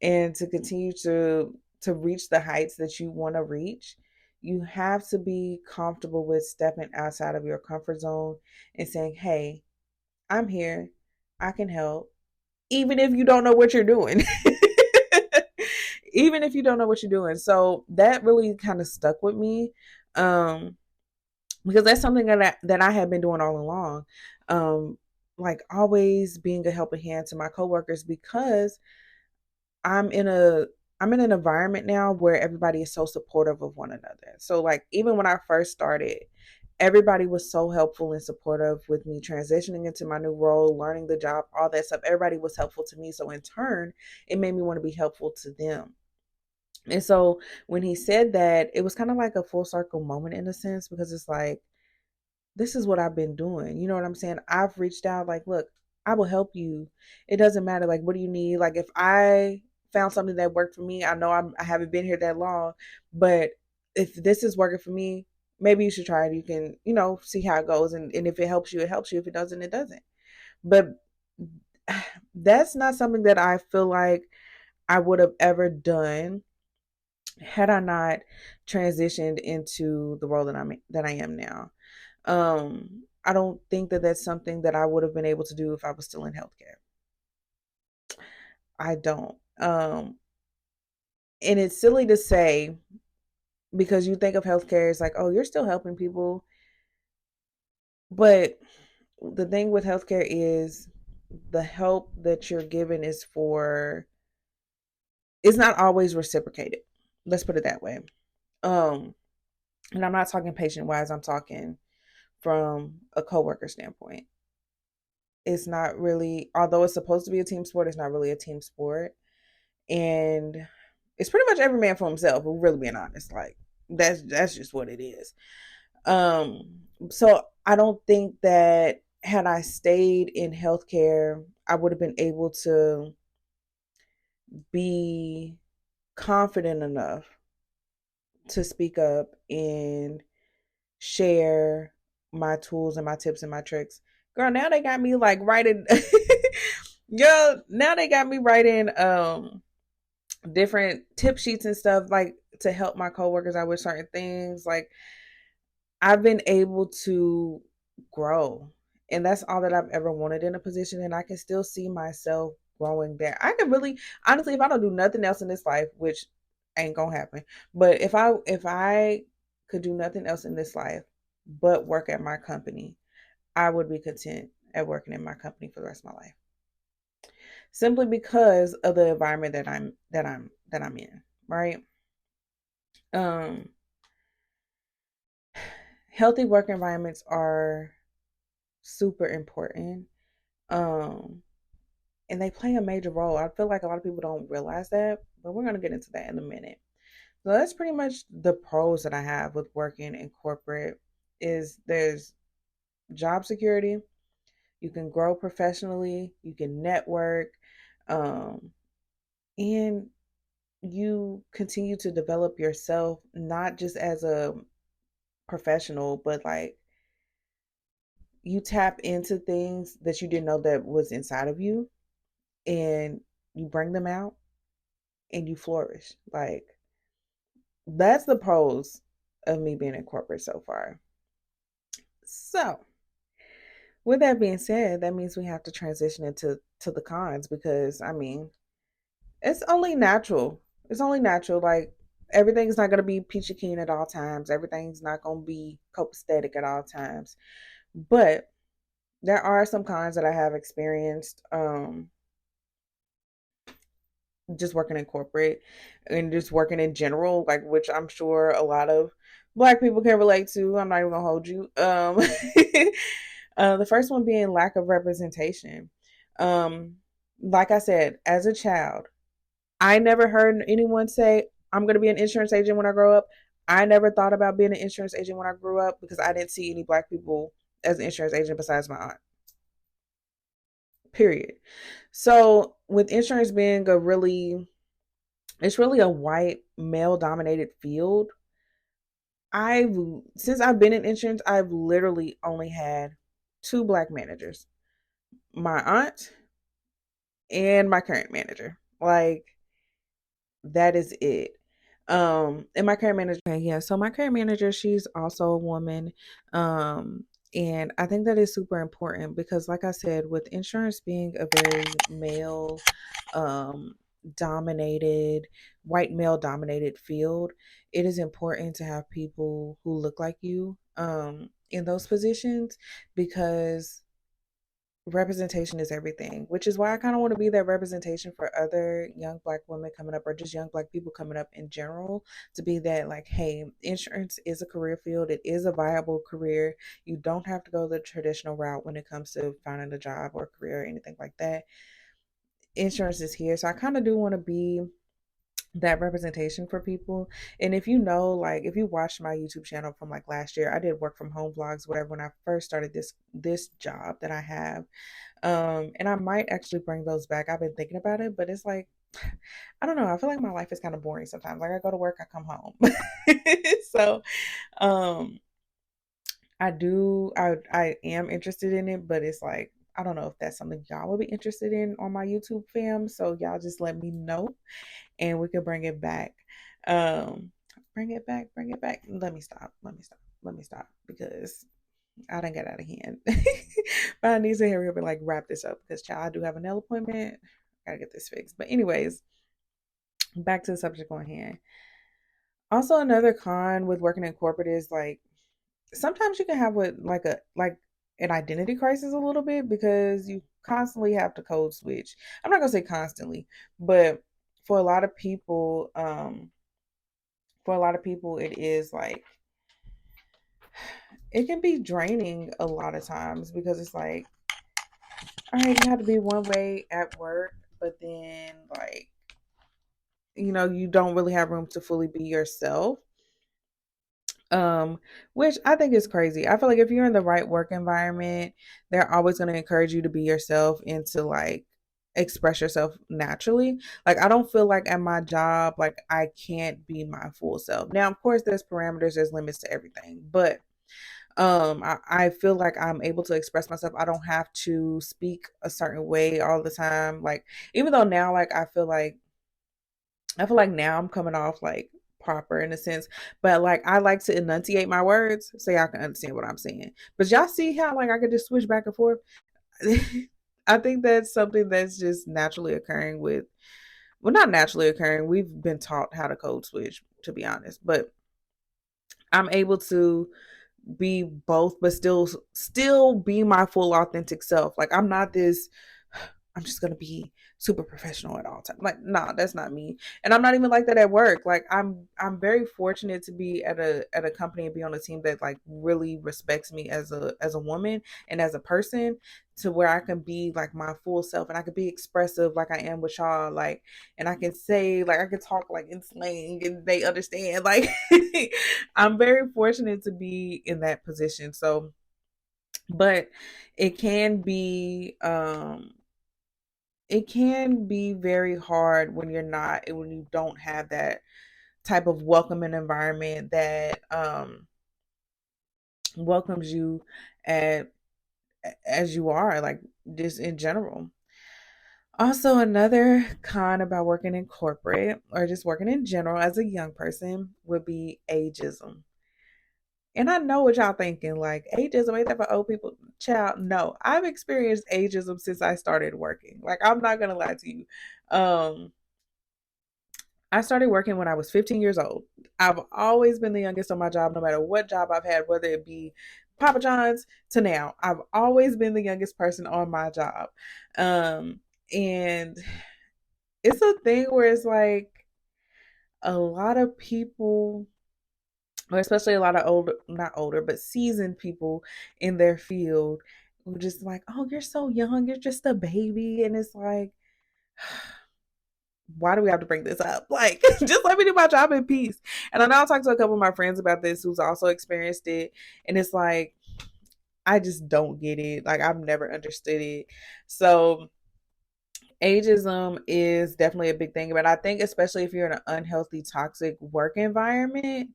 and to continue to reach the heights that you want to reach, you have to be comfortable with stepping outside of your comfort zone and saying, "Hey, I'm here. I can help." Even if you don't know what you're doing. Even if you don't know what you're doing. So that really kind of stuck with me. Because that's something that I had been doing all along. Um, like always being a helping hand to my coworkers because I'm in a I'm in an environment now where everybody is so supportive of one another. So like even when I first started, everybody was so helpful and supportive with me transitioning into my new role, learning the job, all that stuff. Everybody was helpful to me. So in turn, it made me want to be helpful to them. And so when he said that, it was kind of like a full circle moment in a sense because it's like, this is what I've been doing. You know what I'm saying? I've reached out, like, look, I will help you. It doesn't matter. Like, what do you need? Like, if I found something that worked for me, I know I haven't been here that long, but if this is working for me, maybe you should try it. You can, see how it goes. And if it helps you, it helps you. If it doesn't, it doesn't. But that's not something that I feel like I would have ever done had I not transitioned into the role that I am now. I don't think that that's something that I would have been able to do if I was still in healthcare. I don't. And it's silly to say because you think of healthcare as like, oh, you're still helping people. But the thing with healthcare is the help that you're given is not always reciprocated. Let's put it that way. Um, and I'm not talking patient wise, I'm talking from a coworker standpoint. It's not really, although it's supposed to be a team sport, it's not really a team sport. And it's pretty much every man for himself, we're really being honest. Like that's just what it is. So I don't think that had I stayed in healthcare, I would have been able to be confident enough to speak up and share my tools and my tips and my tricks. Girl, now they got me like writing yo, now they got me writing different tip sheets and stuff like to help my coworkers out with certain things. Like I've been able to grow. And that's all that I've ever wanted in a position. And I can still see myself growing there. I can really honestly, if I don't do nothing else in this life, which ain't gonna happen, but if I could do nothing else in this life but work at my company, I would be content at working in my company for the rest of my life. Simply because of the environment that I'm in, right? Um Healthy work environments are super important. Um and they play a major role. I feel like a lot of people don't realize that, but we're going to get into that in a minute. So that's pretty much the pros that I have with working in corporate is there's job security, you can grow professionally, you can network, um, and you continue to develop yourself not just as a professional, but like you tap into things that you didn't know that was inside of you and you bring them out and you flourish. Like that's the pros of me being in corporate so far. So, with that being said, that means we have to transition into the cons because I mean, it's only natural. It's only natural. Like everything's not gonna be peachy keen at all times. Everything's not gonna be copacetic at all times. But there are some cons that I have experienced. Just working in corporate and just working in general, like which I'm sure a lot of black people can relate to. I'm not even gonna hold you. The first one being lack of representation. Um, like I said, as a child, I never heard anyone say, I'm gonna be an insurance agent when I grow up. I never thought about being an insurance agent when I grew up because I didn't see any black people as an insurance agent besides my aunt. Period. So with insurance being it's really a white male dominated field. I've since I've been in insurance, I've literally only had two black managers. My aunt and my current manager. Like that is it. And my current manager, okay, yeah, so my current manager, she's also a woman. And I think that is super important because like I said, with insurance being a very male um dominated, white male dominated field, it is important to have people who look like you in those positions because representation is everything, which is why I kind of want to be that representation for other young Black women coming up, or just young Black people coming up in general, to be that, like, hey, insurance is a career field. It is a viable career. You don't have to go the traditional route when it comes to finding a job or career or anything like that. Insurance is here. So I kind of do want to be that representation for people. And if you know, like, if you watched my YouTube channel from like last year, I did work from home vlogs, whatever, when I first started this job that I have. And I might actually bring those back. I've been thinking about it, but it's like, I don't know. I feel like my life is kind of boring sometimes. Like, I go to work, I come home. So, um, I am interested in it, but it's like, I don't know if that's something y'all would be interested in on my YouTube fam. So y'all just let me know and we can bring it back. Um, bring it back. Let me stop because I didn't get out of hand. But I need to hurry up and like wrap this up because child, I do have a nail appointment. Gotta get this fixed. But anyways, back to the subject on hand. Also, another con with working in corporate is like sometimes you can have what like an identity crisis a little bit because you constantly have to code switch. I'm not gonna say constantly, but for a lot of people, it is like it can be draining a lot of times because it's like, all right, you have to be one way at work, but then like, you don't really have room to fully be yourself. Um, which I think is crazy. I feel like if you're in the right work environment, they're always going to encourage you to be yourself and to like express yourself naturally. Like, I don't feel like at my job, like I can't be my full self. Now, of course, there's parameters, there's limits to everything, but I feel like I'm able to express myself. I don't have to speak a certain way all the time. Like, even though now, like, I feel like now I'm coming off like proper in a sense, but like I like to enunciate my words so y'all can understand what I'm saying. But y'all see how like I could just switch back and forth. I think that's something that's just naturally occurring with, well, not naturally occurring. We've been taught how to code switch, to be honest, but I'm able to be both, but still be my full authentic self. Like, I'm not this, I'm just gonna be super professional at all times. Like, nah, that's not me. And I'm not even like that at work. Like, I'm very fortunate to be at a company and be on a team that like really respects me as a woman and as a person, to where I can be like my full self and I can be expressive like I am with y'all. Like, and I can say, like, I can talk like in slang and they understand. Like, I'm very fortunate to be in that position. So, but it can be very hard when you don't have that type of welcoming environment that welcomes you at as you are, like, just in general. Also, another con about working in corporate or just working in general as a young person would be ageism. And I know what y'all thinking, like, ageism, ain't that for old people? Child, no. I've experienced ageism since I started working. Like, I'm not gonna lie to you. Um, I started working when I was 15 years old. I've always been the youngest on my job, no matter what job I've had, whether it be Papa John's to now. I've always been the youngest person on my job. And it's a thing where it's like a lot of people, or especially a lot of older, not older, but seasoned people in their field, who just like, oh, you're so young, you're just a baby. And it's like, why do we have to bring this up? Like, just let me do my job in peace. And I know I talked to a couple of my friends about this who's also experienced it. And it's like, I just don't get it. Like, I've never understood it. So ageism is definitely a big thing. But I think especially if you're in an unhealthy, toxic work environment,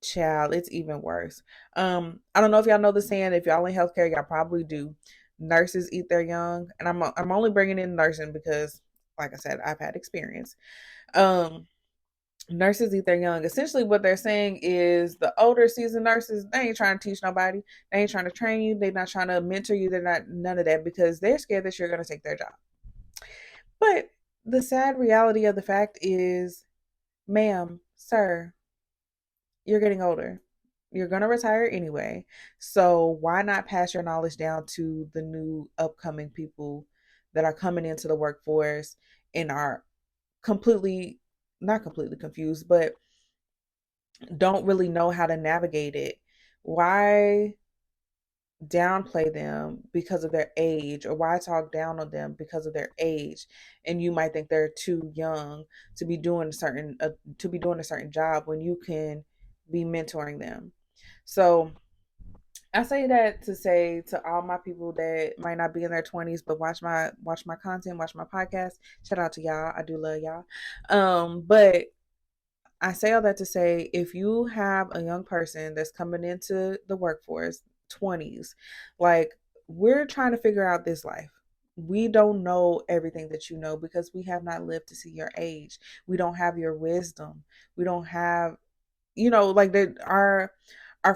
child, it's even worse. I don't know if y'all know the saying. If y'all in healthcare, y'all probably do. Nurses eat their young. And I'm only bringing in nursing because, like I said, I've had experience. Um, Nurses eat their young. Essentially, what they're saying is the older seasoned nurses, they ain't trying to teach nobody. They ain't trying to train you. They're not trying to mentor you. They're not none of that because they're scared that you're going to take their job. But the sad reality of the fact is, ma'am, sir, you're getting older. You're going to retire anyway. So why not pass your knowledge down to the new upcoming people that are coming into the workforce and are completely, not completely confused, but don't really know how to navigate it? Why downplay them because of their age, or why talk down on them because of their age? And you might think they're too young to be doing a certain job when you can be mentoring them. So I say that to say to all my people that might not be in their 20s but watch my content, watch my podcast. Shout out to y'all. I do love y'all. But I say all that to say, if you have a young person that's coming into the workforce, 20s, like, we're trying to figure out this life. We don't know everything that you know because we have not lived to see your age. We don't have your wisdom. We don't have, like, our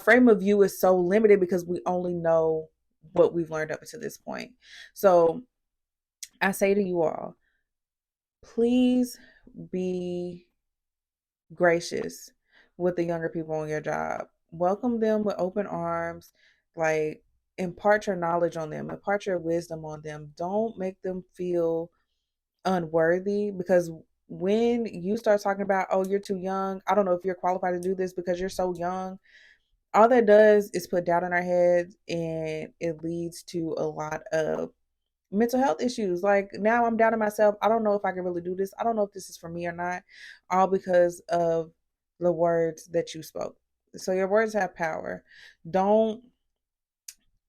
frame of view is so limited because we only know what we've learned up to this point. So I say to you all, please be gracious with the younger people on your job. Welcome them with open arms. Like, impart your knowledge on them, impart your wisdom on them. Don't make them feel unworthy, because when you start talking about, oh, you're too young, I don't know if you're qualified to do this because you're so young, all that does is put doubt in our heads, and it leads to a lot of mental health issues. Like, now I'm doubting myself. I don't know if I can really do this. I don't know if this is for me or not, all because of the words that you spoke. So your words have power. Don't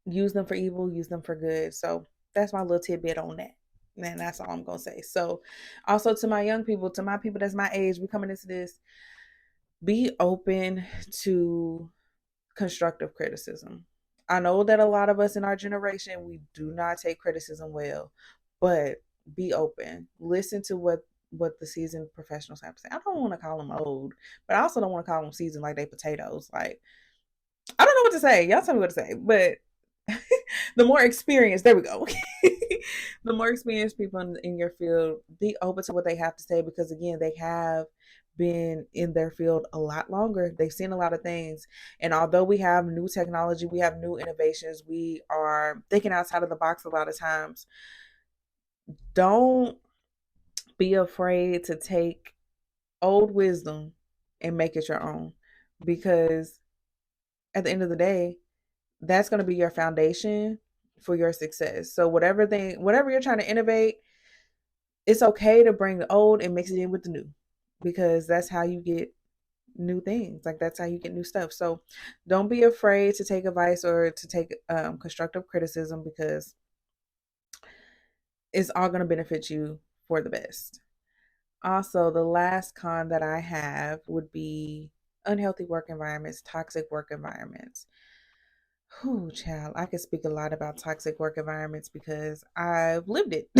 use them for evil, use them for good. So that's my little tidbit on that. And that's all I'm going to say. So also, to my young people, to my people that's my age, we coming into this, be open to constructive criticism. I know that a lot of us in our generation, we do not take criticism well, but be open. Listen to what the seasoned professionals have to say. I don't want to call them old, but I also don't want to call them seasoned like they potatoes. Like, I don't know what to say. Y'all tell me what to say. But the more experienced, there we go. The more experienced people in your field, be open to what they have to say, because again, they have been in their field a lot longer. They've seen a lot of things. And although we have new technology, we have new innovations, we are thinking outside of the box a lot of times. Don't be afraid to take old wisdom and make it your own, because at the end of the day, that's going to be your foundation for your success. So whatever you're trying to innovate, it's okay to bring the old and mix it in with the new, because that's how you get new things. Like, that's how you get new stuff. So don't be afraid to take advice or to take constructive criticism, because it's all going to benefit you for the best. Also, the last con that I have would be unhealthy work environments, toxic work environments. Whew, child, I can speak a lot about toxic work environments because I've lived it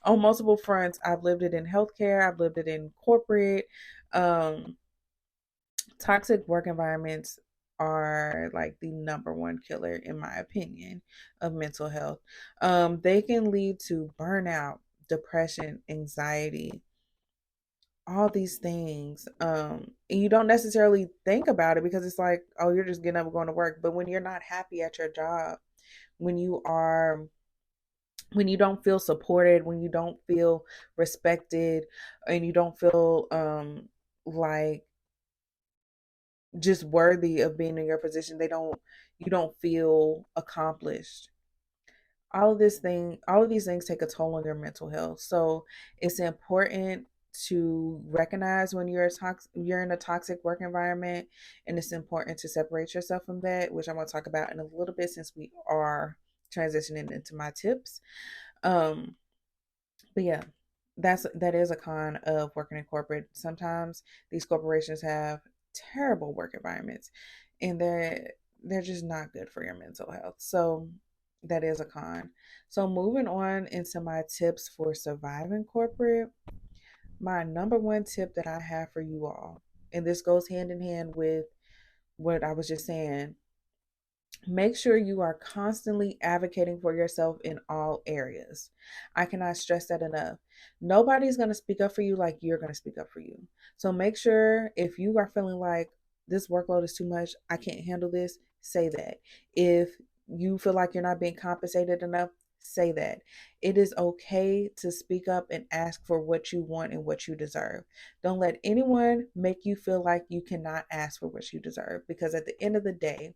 on multiple fronts. I've lived it in healthcare, I've lived it in corporate. Um, Toxic work environments are like the number one killer, in my opinion, of mental health. They can lead to burnout, depression, anxiety, all these things. And you don't necessarily think about it because it's like, oh, you're just getting up and going to work. But when you're not happy at your job, when you are when you don't feel supported, when you don't feel respected, and you don't feel like just worthy of being in your position, you don't feel accomplished. All of these things take a toll on your mental health. So it's important to recognize when you're in a toxic work environment, and it's important to separate yourself from that, which I'm going to talk about in a little bit, since we are transitioning into my tips. Um, but yeah, that is a con of working in corporate. Sometimes these corporations have terrible work environments, and they're just not good for your mental health. So that is a con. So moving on into my tips for surviving corporate, my number one tip that I have for you all, and this goes hand in hand with what I was just saying, make sure you are constantly advocating for yourself in all areas. I cannot stress that enough. Nobody's going to speak up for you like you're going to speak up for you. So make sure, if you are feeling like, this workload is too much, I can't handle this, say that. If you feel like you're not being compensated enough, say that. It is okay to speak up and ask for what you want and what you deserve. Don't let anyone make you feel like you cannot ask for what you deserve, because at the end of the day,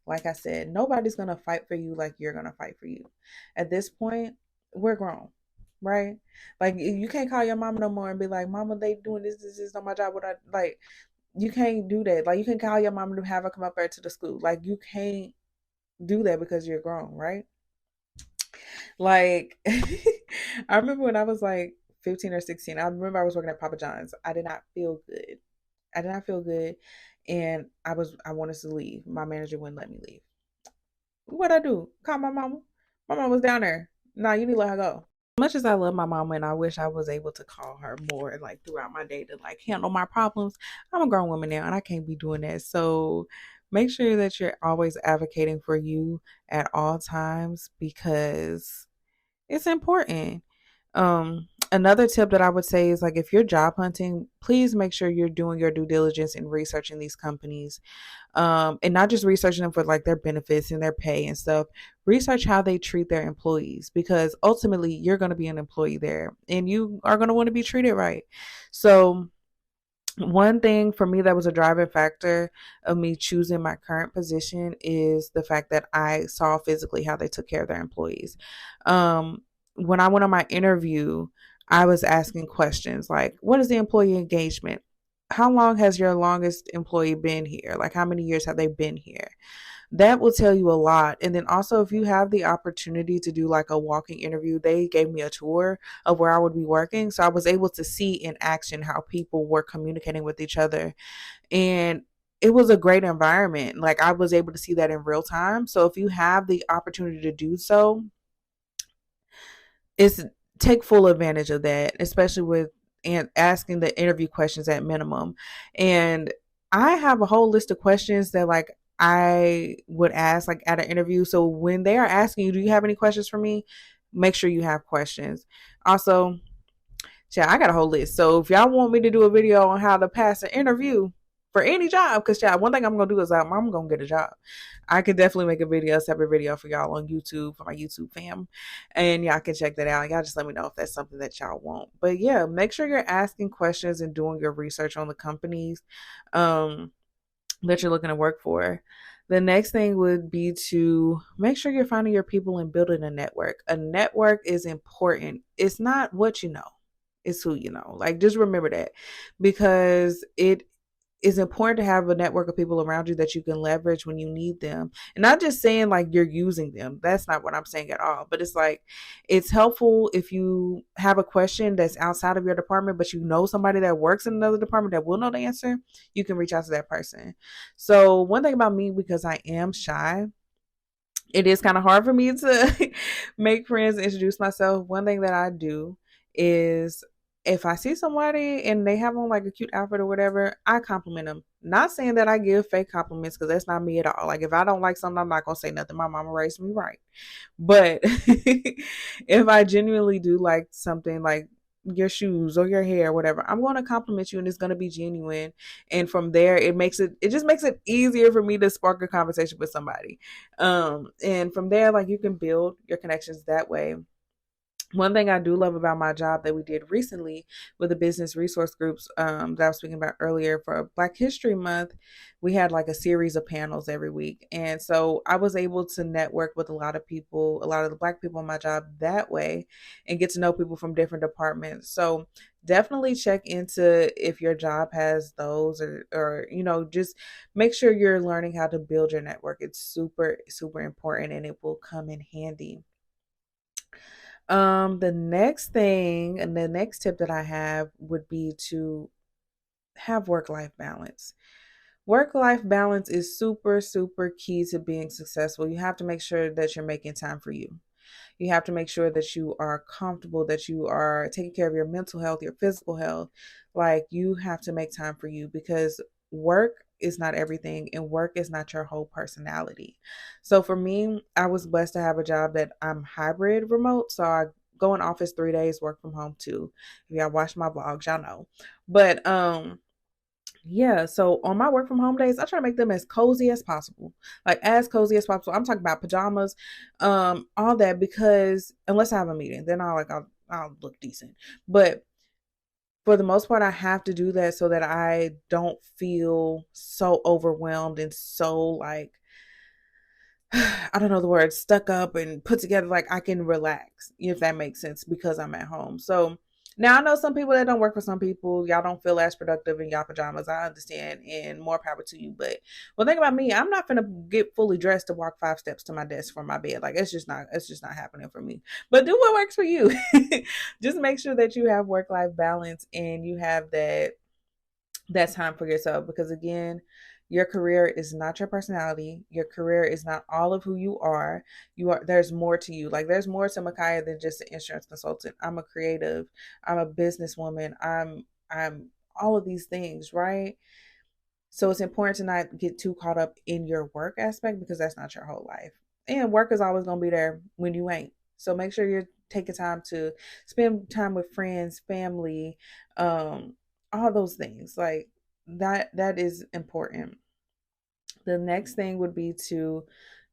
like I said, nobody's going to fight for you like you're going to fight for you. At this point, we're grown, right? Like, you can't call your mama no more and be like, "Mama, they doing this on my job." What I like, you can't do that. Like, you can call your mama to have her come up there to the school. Like, you can't do that because you're grown, right? Like, I remember when I was like 15 or 16, I remember I was working at Papa John's. I did not feel good. I did not feel good. And I wanted to leave. My manager wouldn't let me leave. What'd I do? Call my mama. My mama was down there. Nah, you need to let her go. Much as I love my mama and I wish I was able to call her more like throughout my day to like handle my problems, I'm a grown woman now and I can't be doing that. So make sure that you're always advocating for you at all times, because it's important. Another tip that I would say is, like, if you're job hunting, please make sure you're doing your due diligence in researching these companies, and not just researching them for like their benefits and their pay and stuff. Research how they treat their employees, because ultimately you're going to be an employee there and you are going to want to be treated right. So one thing for me that was a driving factor of me choosing my current position is the fact that I saw physically how they took care of their employees. When I went on my interview, I was asking questions like, what is the employee engagement? How long has your longest employee been here? Like, how many years have they been here? That will tell you a lot. And then also, if you have the opportunity to do like a walking interview, they gave me a tour of where I would be working. So I was able to see in action how people were communicating with each other. And it was a great environment. Like, I was able to see that in real time. So if you have the opportunity to do so, it's take full advantage of that, especially with and asking the interview questions at minimum. And I have a whole list of questions that like I would ask like at an interview. So when they are asking you, do you have any questions for me? Make sure you have questions. Also, yeah, I got a whole list. So if y'all want me to do a video on how to pass an interview for any job, because yeah, one thing I'm gonna do is I'm gonna get a job. I could definitely make a separate video for y'all on YouTube for my YouTube fam, and y'all can check that out. Y'all just let me know if that's something that y'all want. But yeah, make sure you're asking questions and doing your research on the companies that you're looking to work for. The next thing would be to make sure you're finding your people and building a network. A network is important. It's not what you know, it's who you know. Like, just remember that, because it is important to have a network of people around you that you can leverage when you need them. And not just saying like you're using them. That's not what I'm saying at all. But it's like, it's helpful if you have a question that's outside of your department, but you know somebody that works in another department that will know the answer, you can reach out to that person. So one thing about me, because I am shy, it is kind of hard for me to make friends and introduce myself. One thing that I do is, if I see somebody and they have on like a cute outfit or whatever, I compliment them. Not saying that I give fake compliments, because that's not me at all. Like, if I don't like something, I'm not gonna say nothing. My mama raised me right. But if I genuinely do like something, like your shoes or your hair, whatever, I'm going to compliment you and it's going to be genuine. And from there, it just makes it easier for me to spark a conversation with somebody. And from there, like, you can build your connections that way. One thing I do love about my job that we did recently with the business resource groups, that I was speaking about earlier for Black History Month, we had like a series of panels every week. And so I was able to network with a lot of people, a lot of the Black people in my job that way, and get to know people from different departments. So definitely check into if your job has those, or just make sure you're learning how to build your network. It's super, super important, and it will come in handy. The next thing and the next tip that I have would be to have work-life balance. Work-life balance is super, super key to being successful. You have to make sure that you're making time for you. You have to make sure that you are comfortable, that you are taking care of your mental health, your physical health. Like, you have to make time for you, because work is not everything and work is not your whole personality. So for me, I was blessed to have a job that I'm hybrid remote. So I go in office 3 days, work from home 2. If y'all watch my vlogs, y'all know. But Yeah, so on my work from home days, I try to make them as cozy as possible. Like as cozy as possible. I'm talking about pajamas, all that, because unless I have a meeting, then I'll look decent. But for the most part, I have to do that so that I don't feel so overwhelmed and so like I don't know the word, stuck up and put together. Like I can relax, if that makes sense, because I'm at home. So now I know some people that don't work for some people. Y'all don't feel as productive in y'all pajamas. I understand, and more power to you. But one thing about me, I'm not gonna get fully dressed to walk 5 steps to my desk from my bed. Like it's just not happening for me. But do what works for you. Just make sure that you have work life balance and you have that time for yourself, because again, your career is not your personality. Your career is not all of who you are. There's more to you. Like there's more to Makiya than just an insurance consultant. I'm a creative, I'm a businesswoman, I'm all of these things, right? So it's important to not get too caught up in your work aspect, because that's not your whole life. And work is always going to be there when you ain't. So make sure you're taking time to spend time with friends, family, all those things. Like that is important. The next thing would be to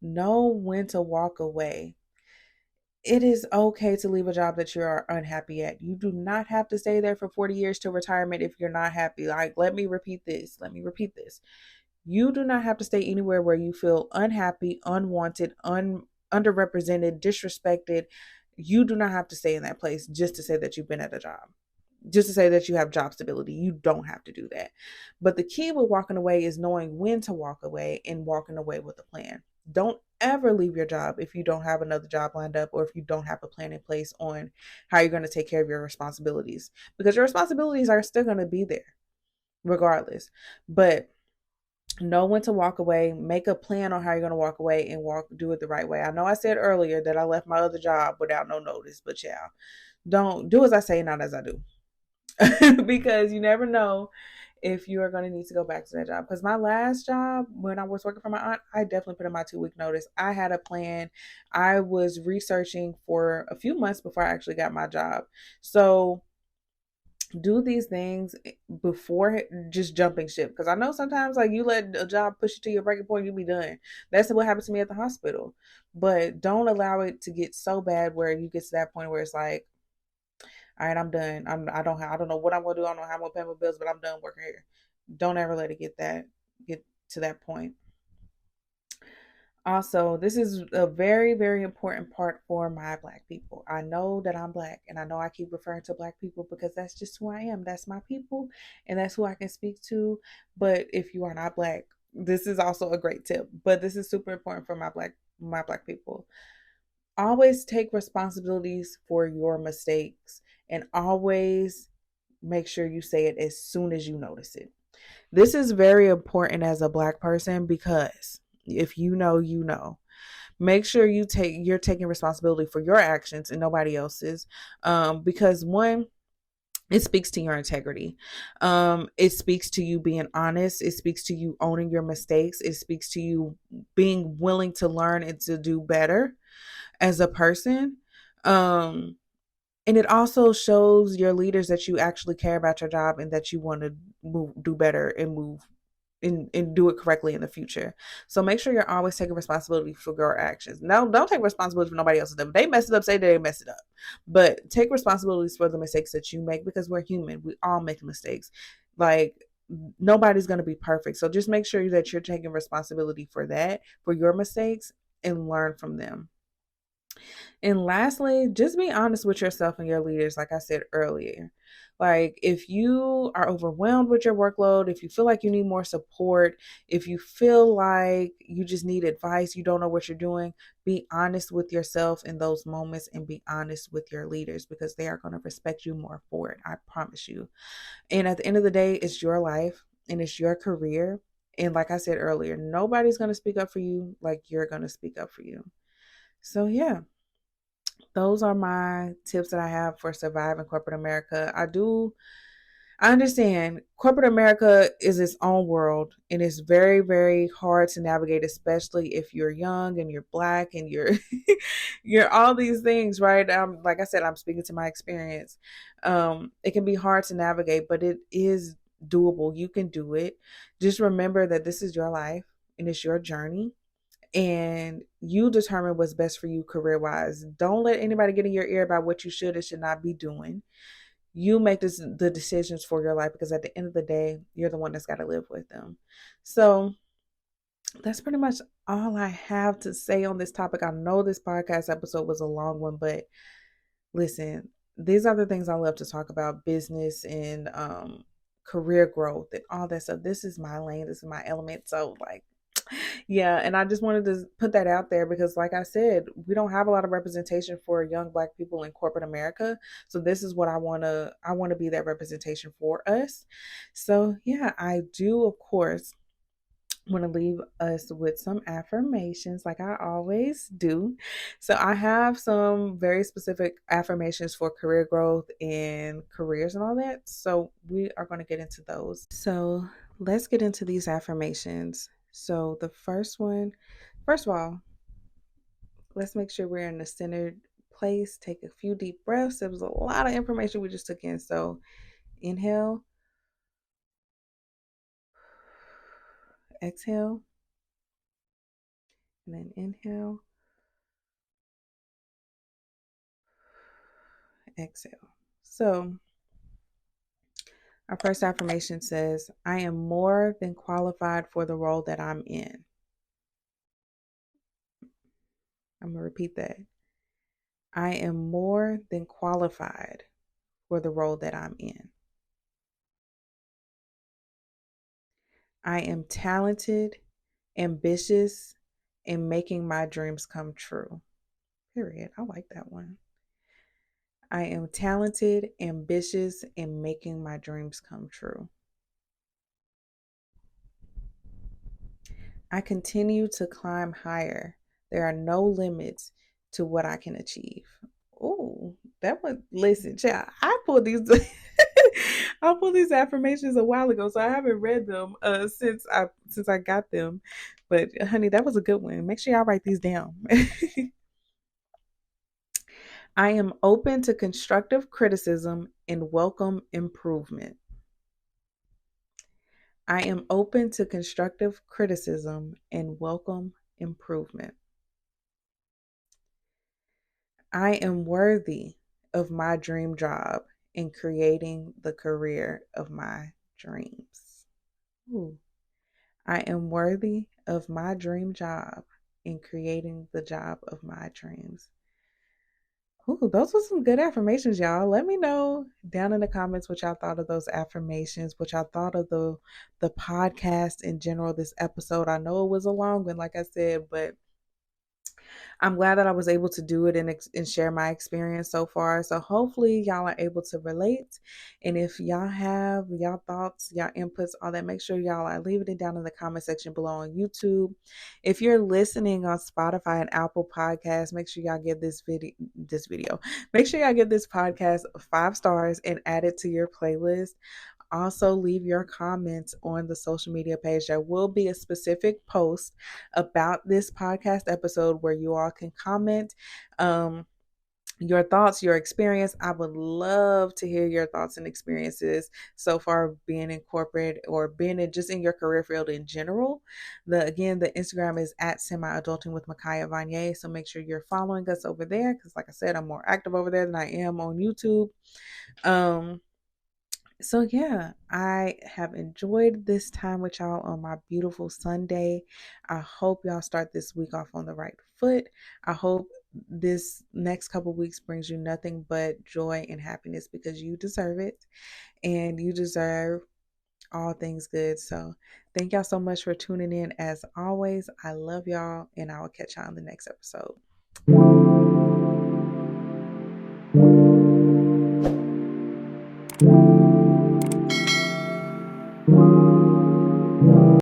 know when to walk away. It is okay to leave a job that you are unhappy at. You do not have to stay there for 40 years to retirement if you're not happy. Like, let me repeat this. Let me repeat this. You do not have to stay anywhere where you feel unhappy, unwanted, underrepresented, disrespected. You do not have to stay in that place just to say that you've been at a job, just to say that you have job stability. You don't have to do that. But the key with walking away is knowing when to walk away and walking away with a plan. Don't ever leave your job if you don't have another job lined up, or if you don't have a plan in place on how you're going to take care of your responsibilities, because your responsibilities are still going to be there regardless. But know when to walk away, make a plan on how you're going to walk away, and do it the right way. I know I said earlier that I left my other job without no notice, but yeah, don't do as I say, not as I do. Because you never know if you are going to need to go back to that job. Because my last job, when I was working for my aunt, I definitely put in my 2 week notice. I had a plan. I was researching for a few months before I actually got my job. So do these things before just jumping ship, because I know sometimes like you let a job push you to your breaking point, you'll be done. That's what happened to me at the hospital. But don't allow it to get so bad where you get to that point where it's like, all right, I'm done. I don't know what I'm gonna do. I don't know how I'm gonna pay my bills, but I'm done working here. Don't ever let it get to that point. Also, this is a very, very important part for my Black people. I know that I'm Black, and I know I keep referring to Black people because that's just who I am. That's my people, and that's who I can speak to. But if you are not Black, this is also a great tip. But this is super important for my Black people. Always take responsibilities for your mistakes, and always make sure you say it as soon as you notice it. This is very important as a Black person, because if you know, you know. Make sure you're taking responsibility for your actions and nobody else's. Because one, it speaks to your integrity. It speaks to you being honest. It speaks to you owning your mistakes. It speaks to you being willing to learn and to do better as a person. Um, and it also shows your leaders that you actually care about your job and that you want to do better and move and do it correctly in the future. So make sure you're always taking responsibility for your actions. Now, don't take responsibility for nobody else's. If they mess it up, say they mess it up. But take responsibilities for the mistakes that you make, because we're human. We all make mistakes. Like, nobody's going to be perfect. So just make sure that you're taking responsibility for that, for your mistakes, and learn from them. And lastly, just be honest with yourself and your leaders, like I said earlier. Like, if you are overwhelmed with your workload, if you feel like you need more support, if you feel like you just need advice, you don't know what you're doing, be honest with yourself in those moments, and be honest with your leaders, because they are going to respect you more for it. I promise you. And at the end of the day, it's your life and it's your career. And like I said earlier, nobody's going to speak up for you like you're going to speak up for you. So, yeah, those are my tips that I have for surviving corporate America. I understand corporate America is its own world, and it's very, very hard to navigate, especially if you're young and you're Black and you're you're all these things, right? Like I said, I'm speaking to my experience. It can be hard to navigate, but it is doable. You can do it. Just remember that this is your life and it's your journey, and you determine what's best for you career wise. Don't let anybody get in your ear about what you should and should not be doing. You make the decisions for your life, because at the end of the day, you're the one that's got to live with them. So that's pretty much all I have to say on this topic. I know this podcast episode was a long one, but listen, these are the things I love to talk about: business and career growth and all that stuff. This is my lane, this is my element. So like, yeah, and I just wanted to put that out there because like I said, we don't have a lot of representation for young Black people in corporate America. So this is what I want to be that representation for us. So yeah, I do of course want to leave us with some affirmations like I always do. So I have some very specific affirmations for career growth and careers and all that. So we are going to get into those. So let's get into these affirmations. So the first one, first of all, let's make sure we're in a centered place. Take a few deep breaths. There was a lot of information we just took in. So inhale, exhale, and then inhale, exhale. So our first affirmation says, I am more than qualified for the role that I'm in. I'm going to repeat that. I am more than qualified for the role that I'm in. I am talented, ambitious, and making my dreams come true. Period. I like that one. I am talented, ambitious, and making my dreams come true. I continue to climb higher. There are no limits to what I can achieve. Oh, that one. Listen, child, I pulled these. I pulled these affirmations a while ago, so I haven't read them since I got them. But honey, that was a good one. Make sure y'all write these down. I am open to constructive criticism and welcome improvement. I am open to constructive criticism and welcome improvement. I am worthy of my dream job in creating the career of my dreams. Ooh. I am worthy of my dream job in creating the job of my dreams. Ooh, those were some good affirmations, y'all. Let me know down in the comments what y'all thought of those affirmations, what y'all thought of the podcast in general, this episode. I know it was a long one, like I said, but I'm glad that I was able to do it and share my experience so far. So hopefully y'all are able to relate. And if y'all have y'all thoughts, y'all inputs, all that, make sure y'all are leaving it down in the comment section below on YouTube. If you're listening on Spotify and Apple Podcasts, make sure y'all give this video. Make sure y'all give this podcast 5 stars and add it to your playlist. Also, leave your comments on the social media page. There will be a specific post about this podcast episode where you all can comment your thoughts, your experience. I would love to hear your thoughts and experiences so far being in corporate or being just in your career field in general. The Instagram is at semi-adulting with Makiya Vonyia. So make sure you're following us over there, because like I said, I'm more active over there than I am on YouTube. So yeah, I have enjoyed this time with y'all on my beautiful Sunday. I hope y'all start this week off on the right foot. I hope this next couple weeks brings you nothing but joy and happiness, because you deserve it and you deserve all things good. So thank y'all so much for tuning in. As always, I love y'all, and I will catch y'all in the next episode.